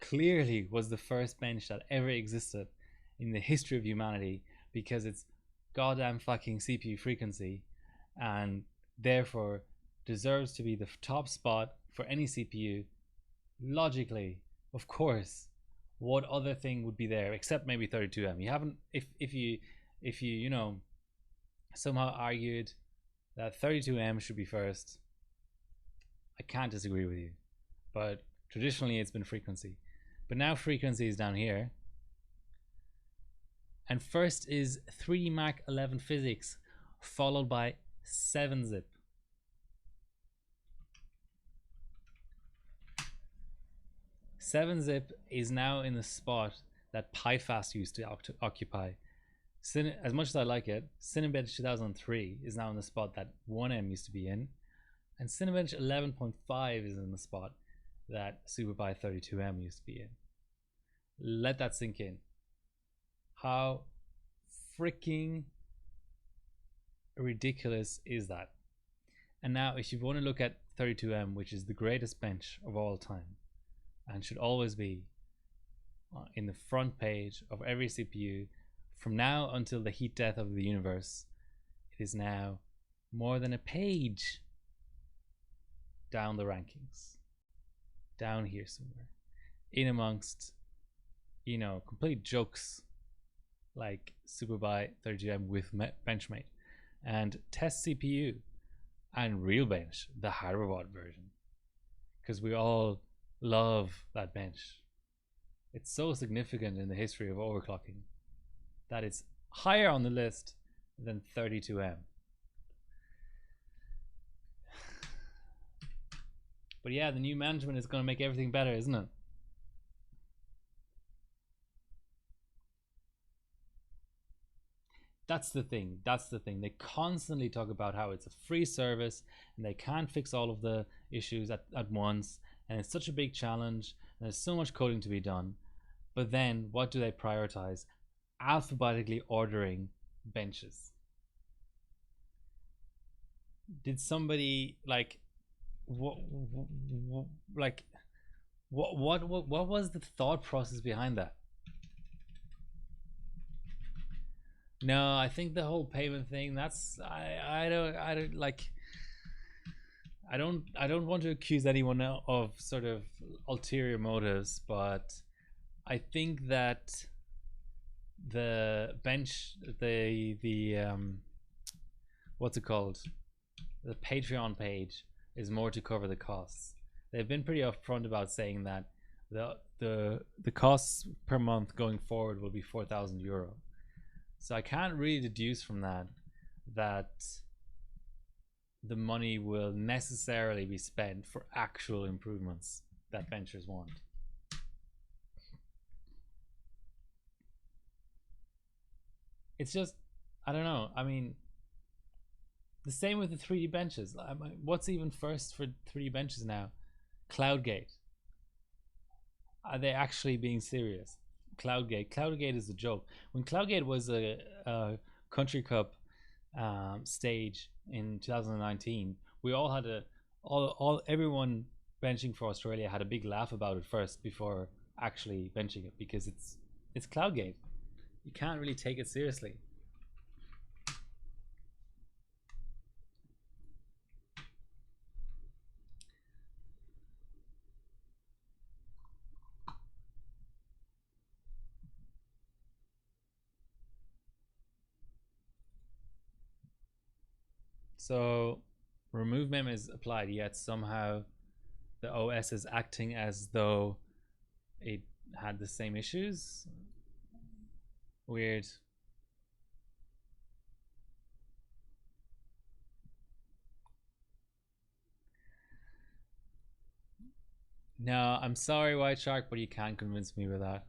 clearly was the first bench that ever existed in the history of humanity, because it's goddamn fucking CPU frequency and therefore deserves to be the top spot for any CPU. Logically, of course, what other thing would be there except maybe 32M? You haven't, if you you know, somehow argued that 32M should be first, I can't disagree with you. But traditionally it's been frequency, but now frequency is down here, and first is 3 Mach 11 physics, followed by 7-zip. Seven-zip is now in the spot that PyFast used to occupy. As much as I like it, Cinebench 2003 is now in the spot that 1M used to be in, and Cinebench 11.5 is in the spot that SuperPy 32M used to be in. Let that sink in. How freaking ridiculous is that? And now if you want to look at 32M, which is the greatest bench of all time and should always be in the front page of every CPU from now until the heat death of the universe, it is now more than a page down the rankings, down here somewhere, in amongst, you know, complete jokes like SuperPy 32M with Benchmate and Test CPU and Real Bench, the Hyrobot version, because we all love that bench. It's so significant in the history of overclocking that it's higher on the list than 32M. But yeah, the new management is going to make everything better, isn't it? That's the thing. That's the thing. They constantly talk about how it's a free service and they can't fix all of the issues at once. And it's such a big challenge and there's so much coding to be done. But then what do they prioritize? Alphabetically ordering benches. Did somebody like what was the thought process behind that? No, I think the whole payment thing, that's I don't like, I don't want to accuse anyone of sort of ulterior motives, but I think that the bench, the what's it called, the Patreon page is more to cover the costs. They've been pretty upfront about saying that the costs per month going forward will be €4,000. So I can't really deduce from that the money will necessarily be spent for actual improvements that benchers want. It's just, I don't know. I mean, the same with the 3D benches. What's even first for 3D benches now? CloudGate. Are they actually being serious? CloudGate is a joke. When CloudGate was a Country Cup stage in 2019, we all had everyone benching for Australia had a big laugh about it first before actually benching it, because it's CloudGate. You can't really take it seriously. So remove mem is applied, yet somehow the OS is acting as though it had the same issues. Weird. No, I'm sorry, White Shark, but you can't convince me with that.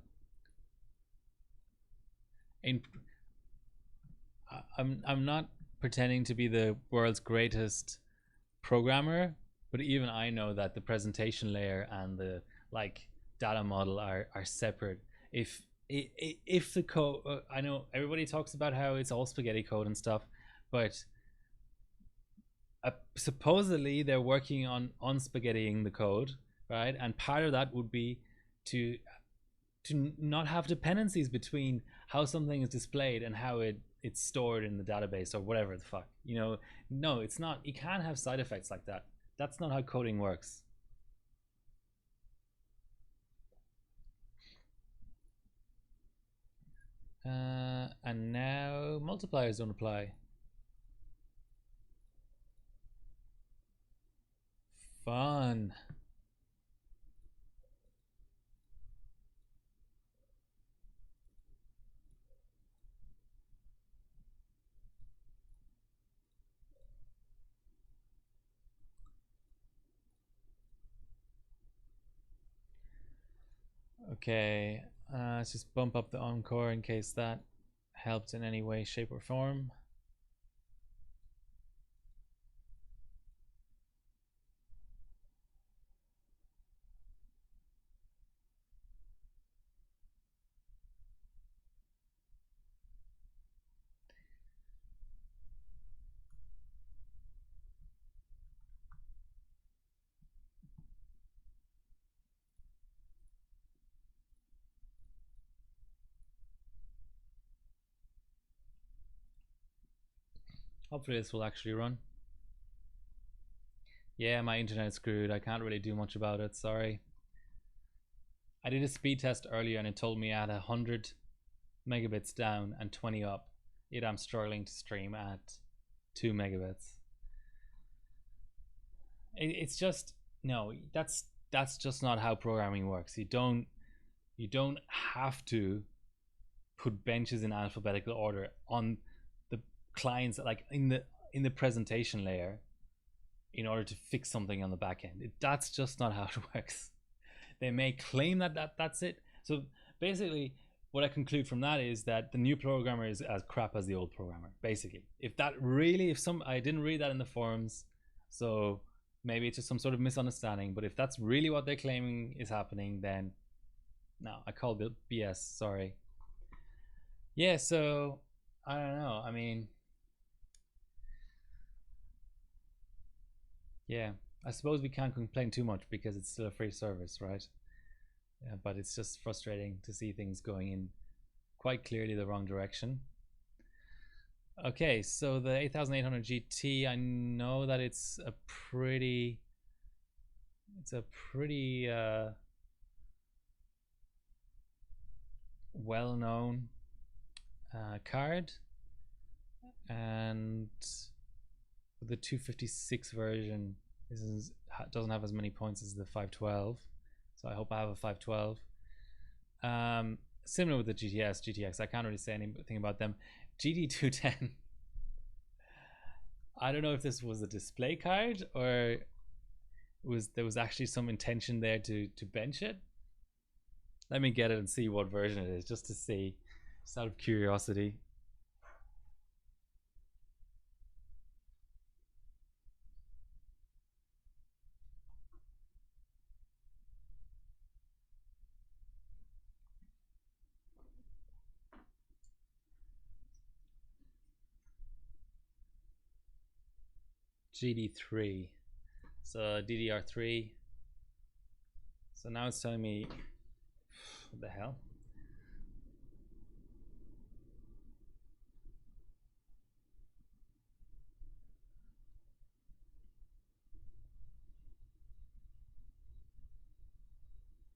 I'm not pretending to be the world's greatest programmer, but even I know that the presentation layer and the like data model are separate. If the code, I know everybody talks about how it's all spaghetti code and stuff, but supposedly they're working on unspaghettiing the code, right? And part of that would be to not have dependencies between how something is displayed and how it's stored in the database or whatever the fuck. You know, no, it's not. You can't have side effects like that. That's not how coding works. And now multipliers don't apply. Fun. Okay, let's just bump up the encore in case that helped in any way, shape, or form. Hopefully this will actually run. Yeah, my internet's screwed. I can't really do much about it. Sorry. I did a speed test earlier and it told me at 100 megabits down and 20 up, yet I'm struggling to stream at 2 megabits. It's just, no, that's just not how programming works. You don't have to put benches in alphabetical order on the clients, like in the presentation layer, in order to fix something on the back end. That's just not how it works. They may claim that's it. So basically, what I conclude from that is that the new programmer is as crap as the old programmer. Basically, if I didn't read that in the forums, so maybe it's just some sort of misunderstanding. But if that's really what they're claiming is happening, then no, I call it BS. Sorry. Yeah. So I don't know. I mean, yeah. I suppose we can't complain too much because it's still a free service, right? Yeah, but it's just frustrating to see things going in quite clearly the wrong direction. Okay, so the 8800 GT, I know that it's a pretty well-known card, and the 256 version doesn't have as many points as the 512, so I hope I have a 512. Similar with the GTX, I can't really say anything about them. GT210, I don't know if this was a display card or there was actually some intention there to bench it. Let me get it and see what version it is, just to see, just out of curiosity. GD3, so DDR3. So now it's telling me, what the hell?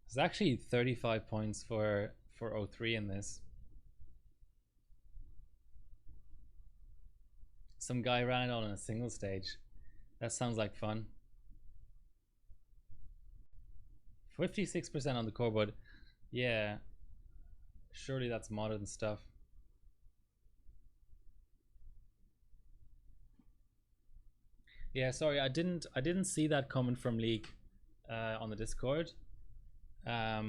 It's actually 35 points for O3 in this. Some guy ran it on a single stage. That sounds like fun. 56% on the core, but yeah, surely that's modern stuff. Yeah, sorry, I didn't see that coming from League on the Discord. I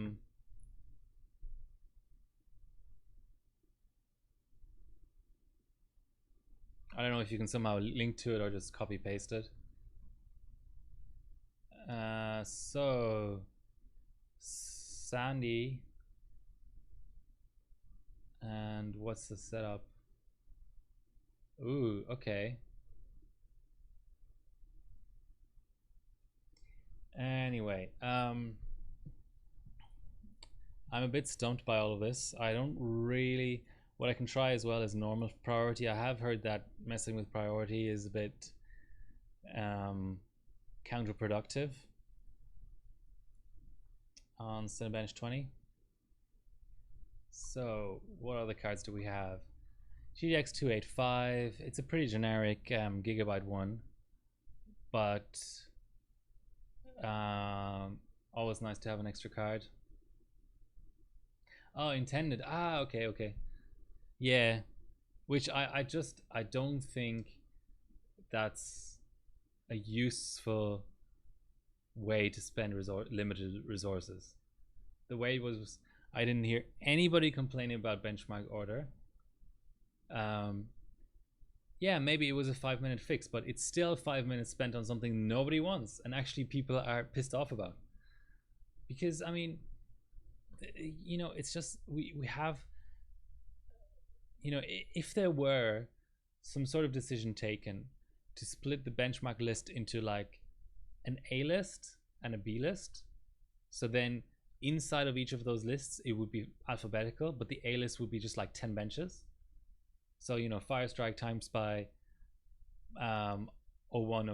don't know if you can somehow link to it or just copy paste it. So Sandy, and what's the setup? Ooh, okay. Anyway, I'm a bit stumped by all of this. I don't really. What I can try as well is normal priority. I have heard that messing with priority is a bit counterproductive on Cinebench 20. So, what other cards do we have? GDX 285. It's a pretty generic Gigabyte one, but always nice to have an extra card. Oh, intended. Ah, okay. Yeah, which I don't think that's a useful way to spend limited resources. The way it was, I didn't hear anybody complaining about benchmark order. Yeah, maybe it was a 5-minute fix, but it's still 5 minutes spent on something nobody wants and actually people are pissed off about. Because I mean, you know, it's just we have, you know, if there were some sort of decision taken to split the benchmark list into like an A list and a B list, so then inside of each of those lists it would be alphabetical, but the A list would be just like 10 benches. So, you know, Fire Strike, Time Spy, 01,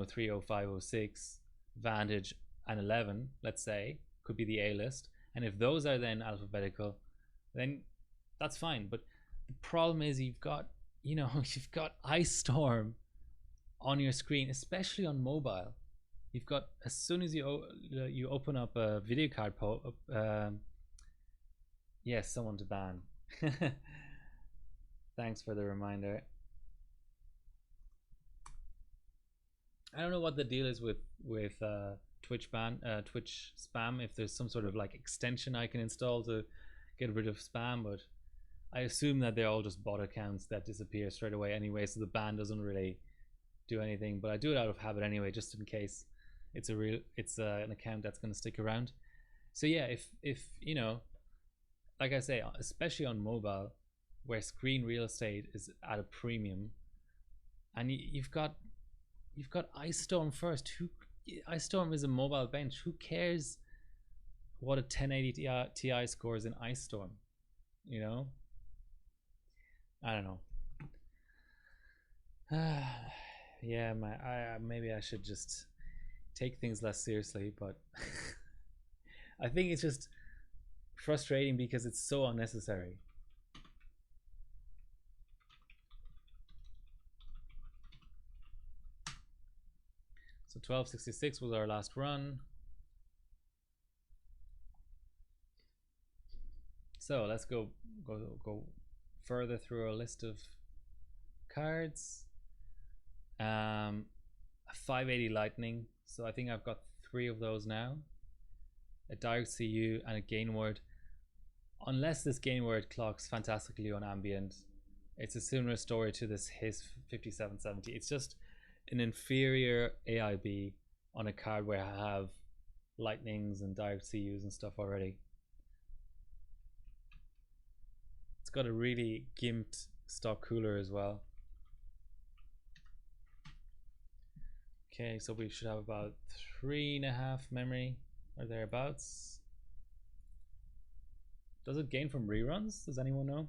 03, 05, 06, Vantage, and 11, let's say, could be the A list. And if those are then alphabetical, then that's fine. But the problem is you've got, you know, you've got Ice Storm on your screen, especially on mobile. You've got, as soon as you open up a video card yes, someone to ban. Thanks for the reminder. I don't know what the deal is with Twitch spam. If there's some sort of like extension I can install to get rid of spam, but I assume that they're all just bot accounts that disappear straight away anyway, so the ban doesn't really do anything. But I do it out of habit anyway, just in case it's an account that's going to stick around. So yeah, if you know, like I say, especially on mobile, where screen real estate is at a premium, and you've got Ice Storm first. Ice Storm is a mobile bench. Who cares what a 1080 Ti scores in Ice Storm? You know, I don't know. Yeah, maybe I should just take things less seriously, but I think it's just frustrating because it's so unnecessary. So 1266 was our last run. So let's go further through our list of cards. A 580 lightning. So I think I've got 3 of those now. A direct CU and a gain word. Unless this gain word clocks fantastically on ambient, it's a similar story to this his 5770. It's just an inferior AIB on a card where I have lightnings and direct CUs and stuff already. It's got a really gimped stock cooler as well. Okay, so we should have about 3.5 memory or thereabouts. Does it gain from reruns? Does anyone know?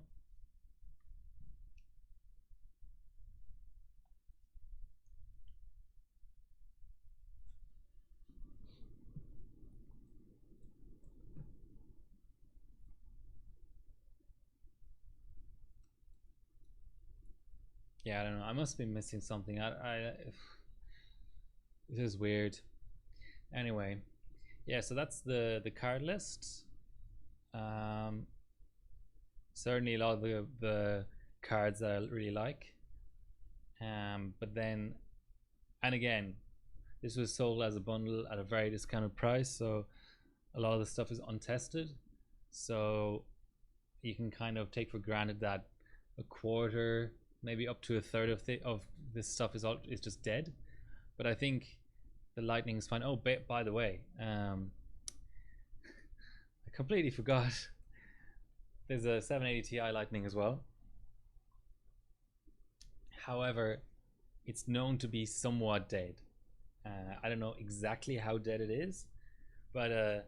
Yeah, I don't know. I must be missing something. This is weird. Anyway, yeah. So that's the card list. Um, Certainly a lot of the cards that I really like. But then, and again, this was sold as a bundle at a very discounted price, so a lot of the stuff is untested. So you can kind of take for granted that a quarter, maybe up to a third of this stuff is just dead. But I think the lightning's fine. Oh, by the way, I completely forgot. There's a 780 Ti lightning as well. However, it's known to be somewhat dead. I don't know exactly how dead it is, but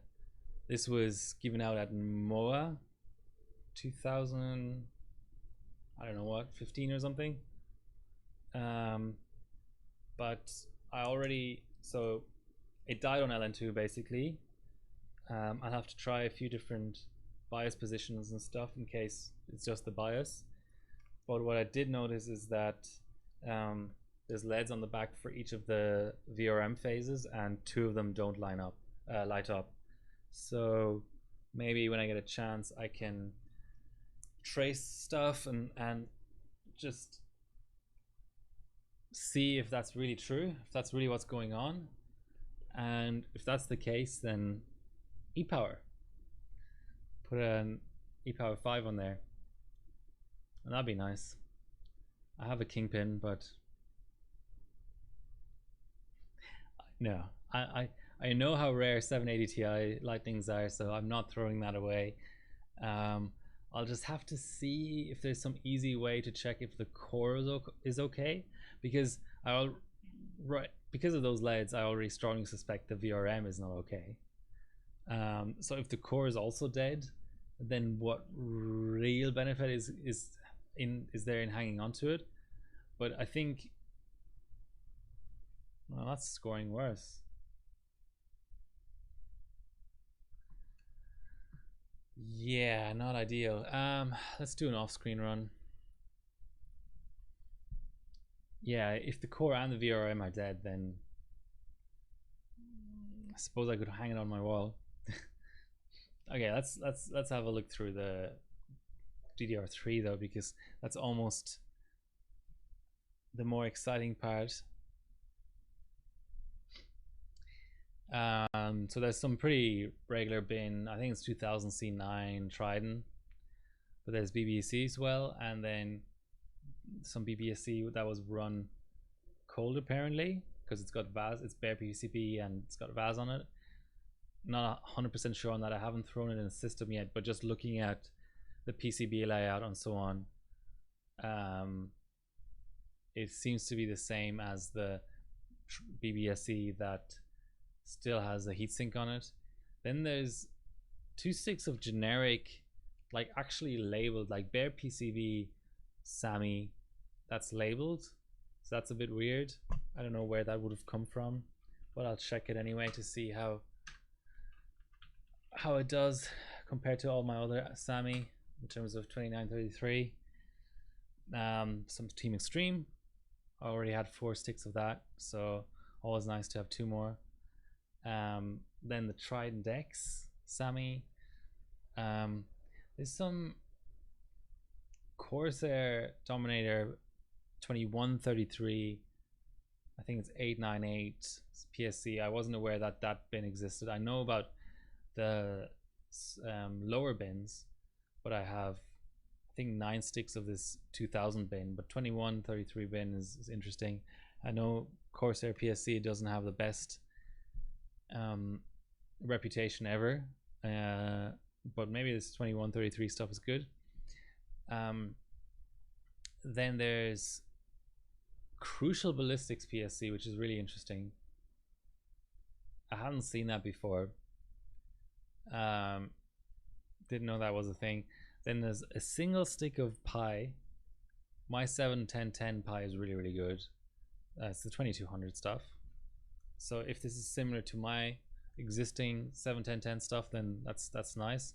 this was given out at MOA 2000, I don't know what, 15 or something. But I already, so it died on LN2 basically. I'll have to try a few different bias positions and stuff in case it's just the bias. But what I did notice is that there's LEDs on the back for each of the VRM phases, and 2 of them don't light up. So maybe when I get a chance, I can trace stuff and just see if that's really true, if that's really what's going on. And if that's the case, then e-power. Put an e-power 5 on there. And that'd be nice. I have a kingpin, but no, I know how rare 780 Ti lightnings are, so I'm not throwing that away. I'll just have to see if there's some easy way to check if the core is okay, because because of those LEDs, I already strongly suspect the VRM is not okay. So if the core is also dead, then what real benefit is there in hanging on to it? But I think, well, that's scoring worse. Yeah, not ideal. Let's do an off-screen run. Yeah, if the core and the VRM are dead, then I suppose I could hang it on my wall. Okay, let's have a look through the DDR3 though, because that's almost the more exciting part. So there's some pretty regular bin. I think it's 2000 C9 Trident, but there's BBSC as well, and then some BBSC that was run cold apparently, because it's got VAS, it's bare PCB and it's got VAS on it. Not 100% sure on that. I haven't thrown it in the system yet, but just looking at the PCB layout and so on, it seems to be the same as the BBSC that still has a heatsink on it. Then there's 2 sticks of generic, like actually labeled, like bare PCB SAMI that's labeled. So that's a bit weird. I don't know where that would have come from, but I'll check it anyway to see how it does compared to all my other SAMI in terms of 2933. Some Team Extreme. I already had 4 sticks of that, so always nice to have 2 more. Then the Trident X SAMI. There's some Corsair Dominator 2133. I think it's 898 PSC. I wasn't aware that bin existed. I know about the lower bins, but I have, I think, 9 sticks of this 2000 bin, but 2133 bin is interesting. I know Corsair PSC doesn't have the best reputation ever, but maybe this 2133 stuff is good. Then there's Crucial Ballistics PSC, which is really interesting. I haven't seen that before. Didn't know that was a thing. Then there's a single stick of pie. My 71010 pie is really, really good. It's the 2200 stuff. So if this is similar to my existing 71010 stuff, then that's nice.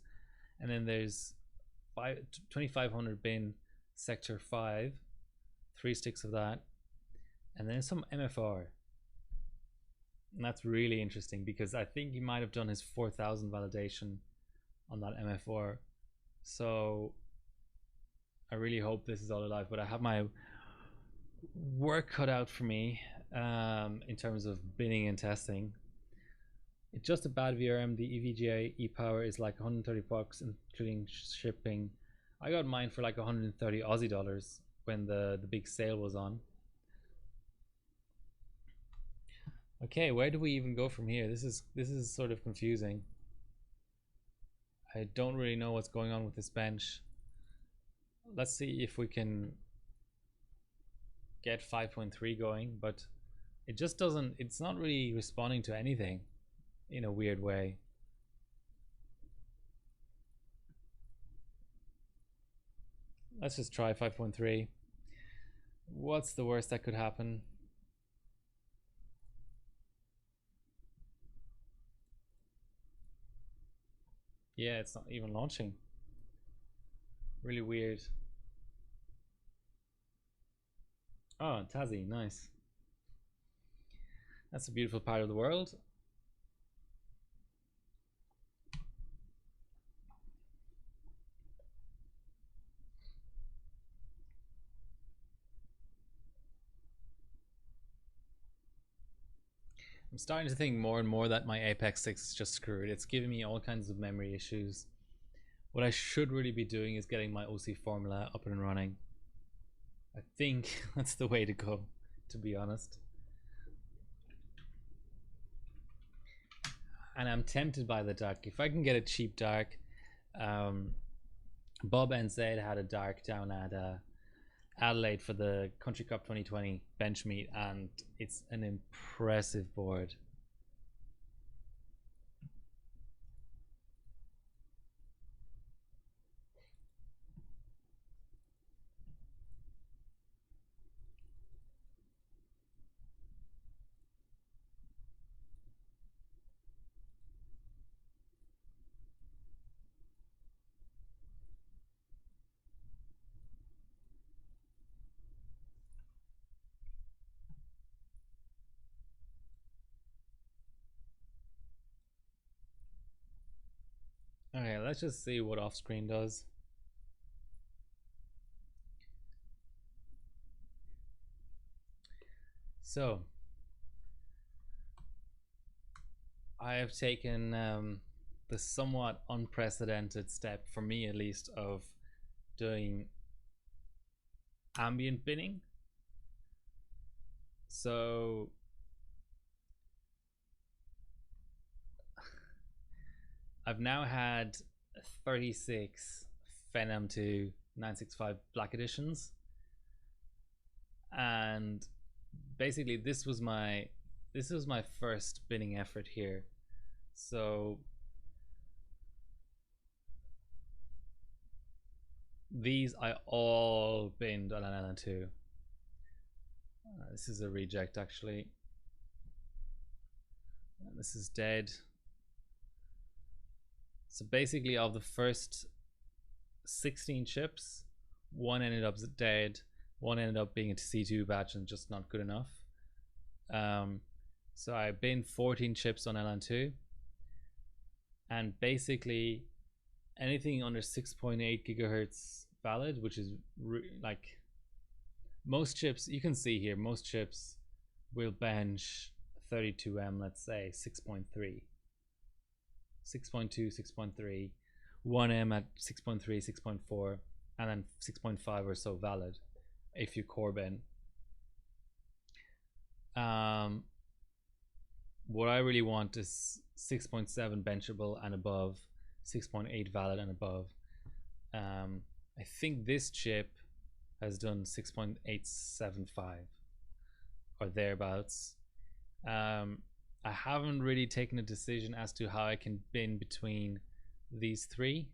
And then there's 2500 bin sector 5, 3 sticks of that, and then some MFR. And that's really interesting because I think he might have done his 4000 validation on that MFR. So I really hope this is all alive, but I have my work cut out for me in terms of binning and testing. It's just a bad VRM. The EVGA e-power is like 130 bucks including shipping. I got mine for like 130 Aussie dollars when the big sale was on. Okay, where do we even go from here? This is sort of confusing. I don't really know what's going on with this bench. Let's see if we can get 5.3 going, but it just doesn't, it's not really responding to anything in a weird way. Let's just try 5.3. What's the worst that could happen? Yeah, it's not even launching. Really weird. Oh, Tassie, nice. That's a beautiful part of the world. I'm starting to think more and more that my Apex 6 is just screwed. It's giving me all kinds of memory issues. What I should really be doing is getting my OC formula up and running. I think that's the way to go, to be honest. And I'm tempted by the dark. If I can get a cheap dark, Bob NZ had a dark down at Adelaide for the Country Cup 2020 bench meet, and it's an impressive board. Okay, let's just see what off screen does. So I have taken the somewhat unprecedented step, for me at least, of doing ambient binning. So I've now had 36 Phenom 2 965 Black Editions, and basically this was my first binning effort here. So these I all binned on an LN2. This is a reject actually. This is dead. So basically of the first 16 chips, one ended up dead, one ended up being a C2 batch and just not good enough. So I binned 14 chips on LN2, and basically anything under 6.8 gigahertz valid, which is like most chips, you can see here, most chips will bench 32M, let's say 6.3, 6.2, 6.3, 1M at 6.3, 6.4, and then 6.5 or so valid if you core bin. What I really want is 6.7 benchable and above, 6.8 valid and above. I think this chip has done 6.875 or thereabouts. I haven't really taken a decision as to how I can bin between these three.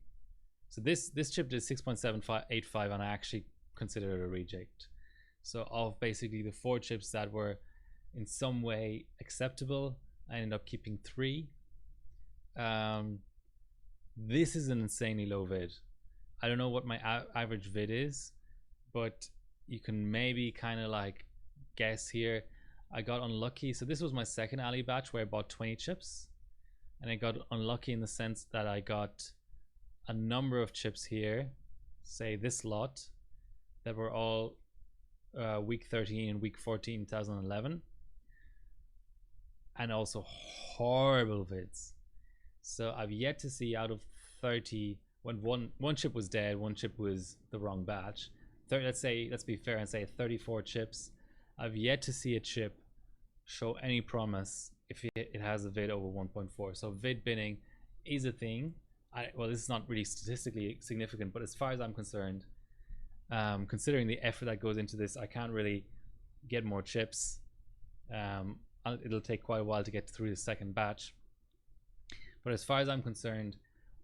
So this chip did 6.785, and I actually consider it a reject. So of basically the 4 chips that were in some way acceptable, I ended up keeping 3. This is an insanely low vid. I don't know what my average vid is, but you can maybe kind of like guess here. I got unlucky. So this was my second Ali batch where I bought 20 chips, and I got unlucky in the sense that I got a number of chips here, say this lot, that were all week 13 and week 14 2011, and also horrible vids. So I've yet to see out of 30, when one chip was dead, one chip was the wrong batch. Let's be fair and say 34 chips. I've yet to see a chip show any promise if it has a vid over 1.4. So vid binning is a thing. Well, this is not really statistically significant, but as far as I'm concerned, considering the effort that goes into this, I can't really get more chips. It'll take quite a while to get through the second batch. But as far as I'm concerned,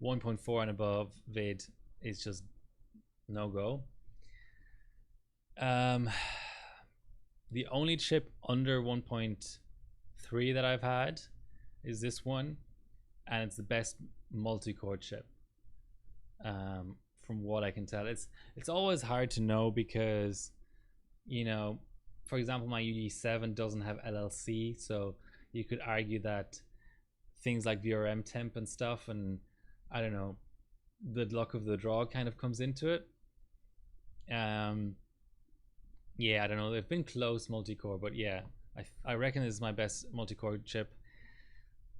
1.4 and above vid is just no go. The only chip under 1.3 that I've had is this one, and it's the best multi-core chip. From what I can tell, it's always hard to know because, you know, for example, my UD7 doesn't have LLC, so you could argue that things like VRM temp and stuff, and I don't know, the luck of the draw kind of comes into it. Yeah, I don't know, they've been close multi-core, but yeah, I reckon this is my best multi-core chip.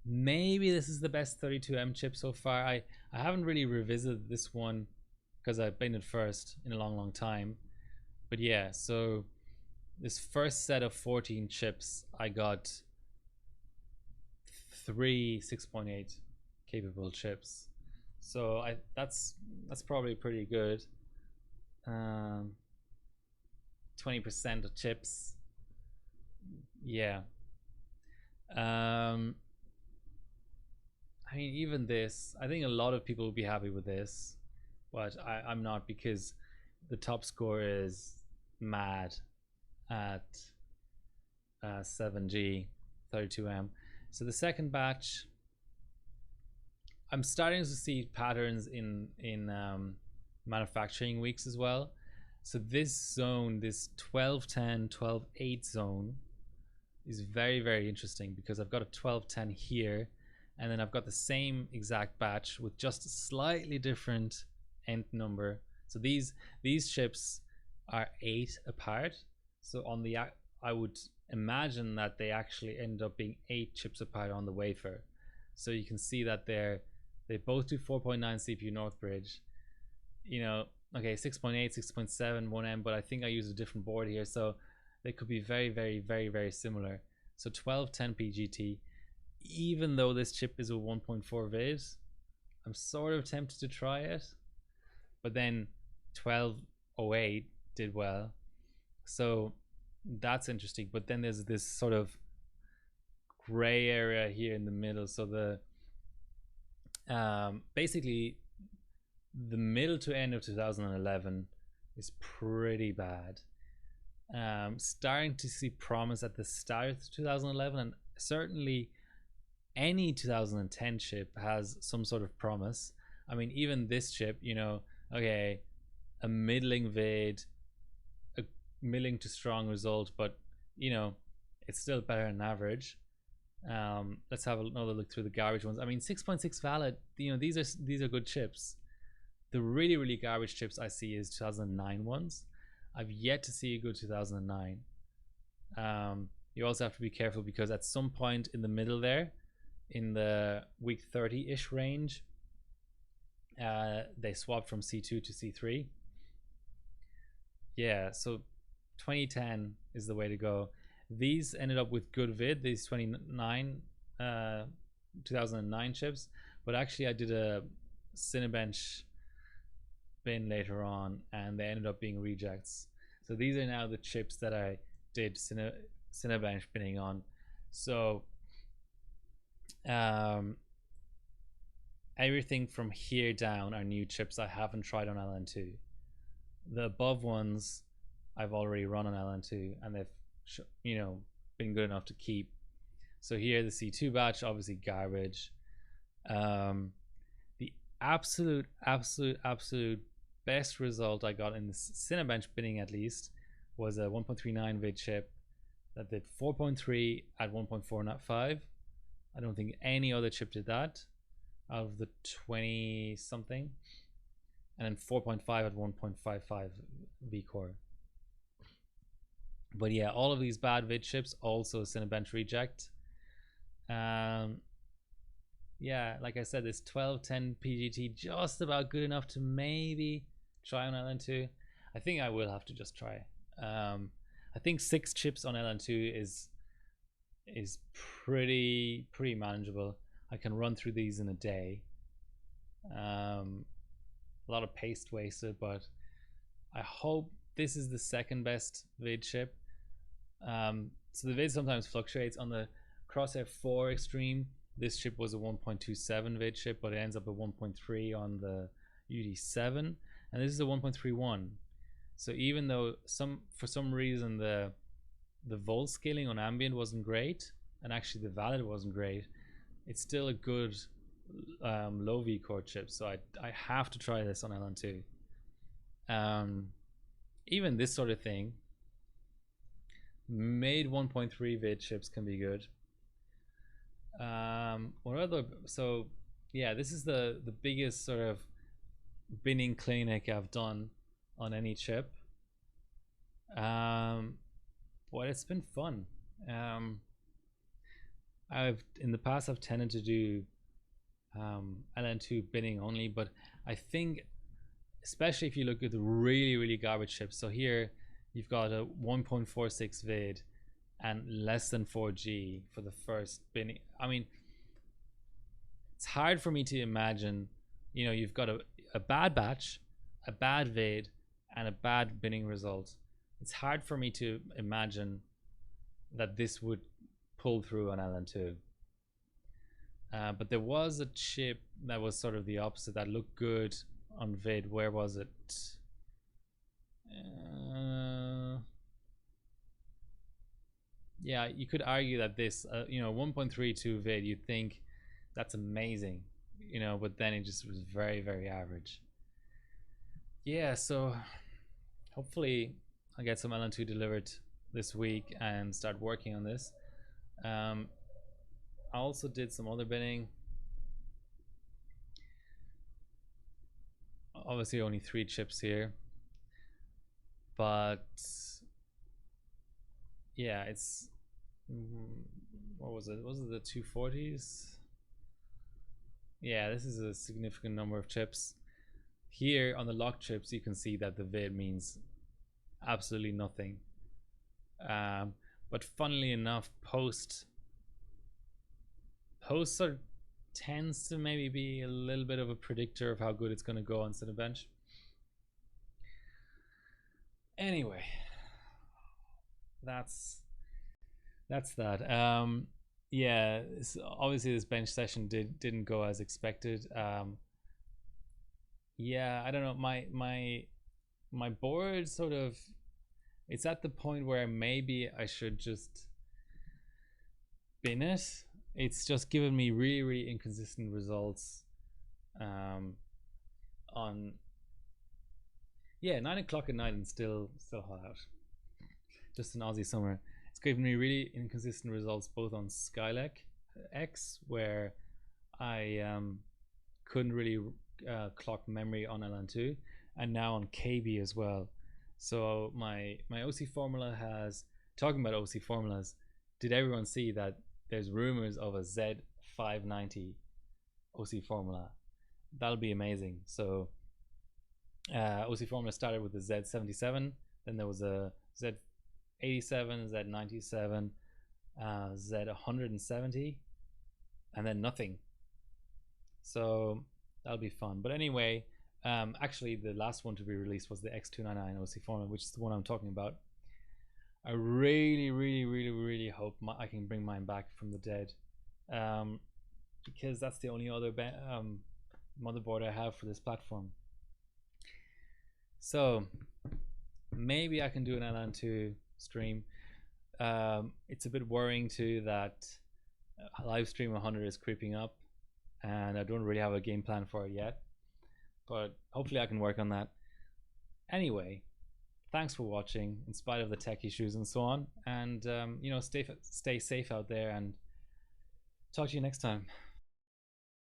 Maybe this is the best 32M chip so far. I haven't really revisited this one because I've been at first in a long time. But yeah, so this first set of 14 chips, I got 3 6.8 capable chips. So that's probably pretty good. 20% of chips. Yeah. I mean, even this, I think a lot of people will be happy with this, but I'm not, because the top score is mad at 7G 32M. So the second batch, I'm starting to see patterns in manufacturing weeks as well. So this zone, this 1210 12.8 zone, is very interesting because I've got a 1210 here, and then I've got the same exact batch with just a slightly different end number. So these chips are 8 apart. So on the, I would imagine that they actually end up being 8 chips apart on the wafer. So you can see that they both do 4.9 CPU North Bridge. You know, okay, 6.8, 6.7, 1M, but I think I use a different board here, so they could be very similar. So 1210 PGT, even though this chip is a 1.4 vid, I'm sort of tempted to try it. But then 1208 did well, so that's interesting. But then there's this sort of gray area here in the middle. So the basically the middle to end of 2011 is pretty bad. Starting to see promise at the start of 2011, and certainly any 2010 chip has some sort of promise. I mean, even this chip, you know, okay, a middling vid, a middling to strong result, but you know, it's still better than average. Let's have another look through the garbage ones. I mean, 6.6 valid, you know, these are good chips. The really garbage chips I see is 2009 ones. I've yet to see a good 2009. You also have to be careful because at some point in the middle there, in the week 30-ish range, they swapped from C2 to C3. Yeah, so 2010 is the way to go. These ended up with good vid, these 2009 chips, but actually I did a Cinebench bin later on and they ended up being rejects. So these are now the chips that I did Cinebench binning on. So everything from here down are new chips I haven't tried on LN2. The above ones I've already run on LN2, and they've been good enough to keep. So here the C2 batch, obviously garbage. The absolute best result I got in the Cinebench binning, at least, was a 1.39 vid chip that did 4.3 at 1.45. I don't think any other chip did that out of the 20 something, and then 4.5 at 1.55 vcore. But yeah, all of these bad vid chips also Cinebench reject. Yeah, like I said, this 1210 PGT just about good enough to maybe try on LN2. I think I will have to just try. I think 6 chips on LN2 is pretty manageable. I can run through these in a day. A lot of paste wasted, but I hope this is the second best vid chip. So the vid sometimes fluctuates. On the Crosshair 4 Extreme, this chip was a 1.27 vid chip, but it ends up at 1.3 on the UD7, and this is a 1.31. So even though for some reason the volt scaling on ambient wasn't great, and actually the valid wasn't great, it's still a good low vcore chip. So I have to try this on LN2. Even this sort of thing, made 1.3 vid chips can be good. What other? So yeah, this is the biggest sort of binning clinic I've done on any chip. But it's been fun. In the past I've tended to do LN2 binning only, but I think especially if you look at the really garbage chips. So here you've got a 1.46 vid and less than 4G for the first binning. I mean, it's hard for me to imagine, you've got a bad batch, a bad vid, and a bad binning result. It's hard for me to imagine that this would pull through on LN2. But there was a chip that was sort of the opposite that looked good on vid. Where was it? Yeah, you could argue that this 1.32 vid, you'd think that's amazing, but then it just was very average. Yeah, so hopefully I'll get some LN2 delivered this week and start working on this. I also did some other binning. Obviously only 3 chips here, but yeah, it's what was it? Was it the 240s? Yeah, this is a significant number of chips. Here on the lock chips, you can see that the vid means absolutely nothing. But funnily enough, post sort of tends to maybe be a little bit of a predictor of how good it's going to go on Cinebench. Anyway, that's that. Yeah, obviously this bench session didn't go as expected. Yeah, I don't know, my board sort of, it's at the point where maybe I should just bin it. It's just given me really inconsistent results on 9 o'clock at night and still hot out. Just an Aussie summer. It's given me really inconsistent results both on Skylake X, where I couldn't really clock memory on LN2, and now on KB as well. So my OC formula has, talking about OC formulas, did everyone see that there's rumors of a Z590 OC formula? That'll be amazing. So OC formula started with the Z77, then there was a Z87, Z97, Z170, and then nothing. So that'll be fun. But anyway, actually the last one to be released was the X299 OC formula, which is the one I'm talking about. I really hope I can bring mine back from the dead, because that's the only other motherboard I have for this platform. So maybe I can do an LN2 stream. It's a bit worrying too that Livestream 100 is creeping up, and I don't really have a game plan for it yet, but hopefully I can work on that. Anyway, thanks for watching in spite of the tech issues and so on, and stay safe out there, and talk to you next time.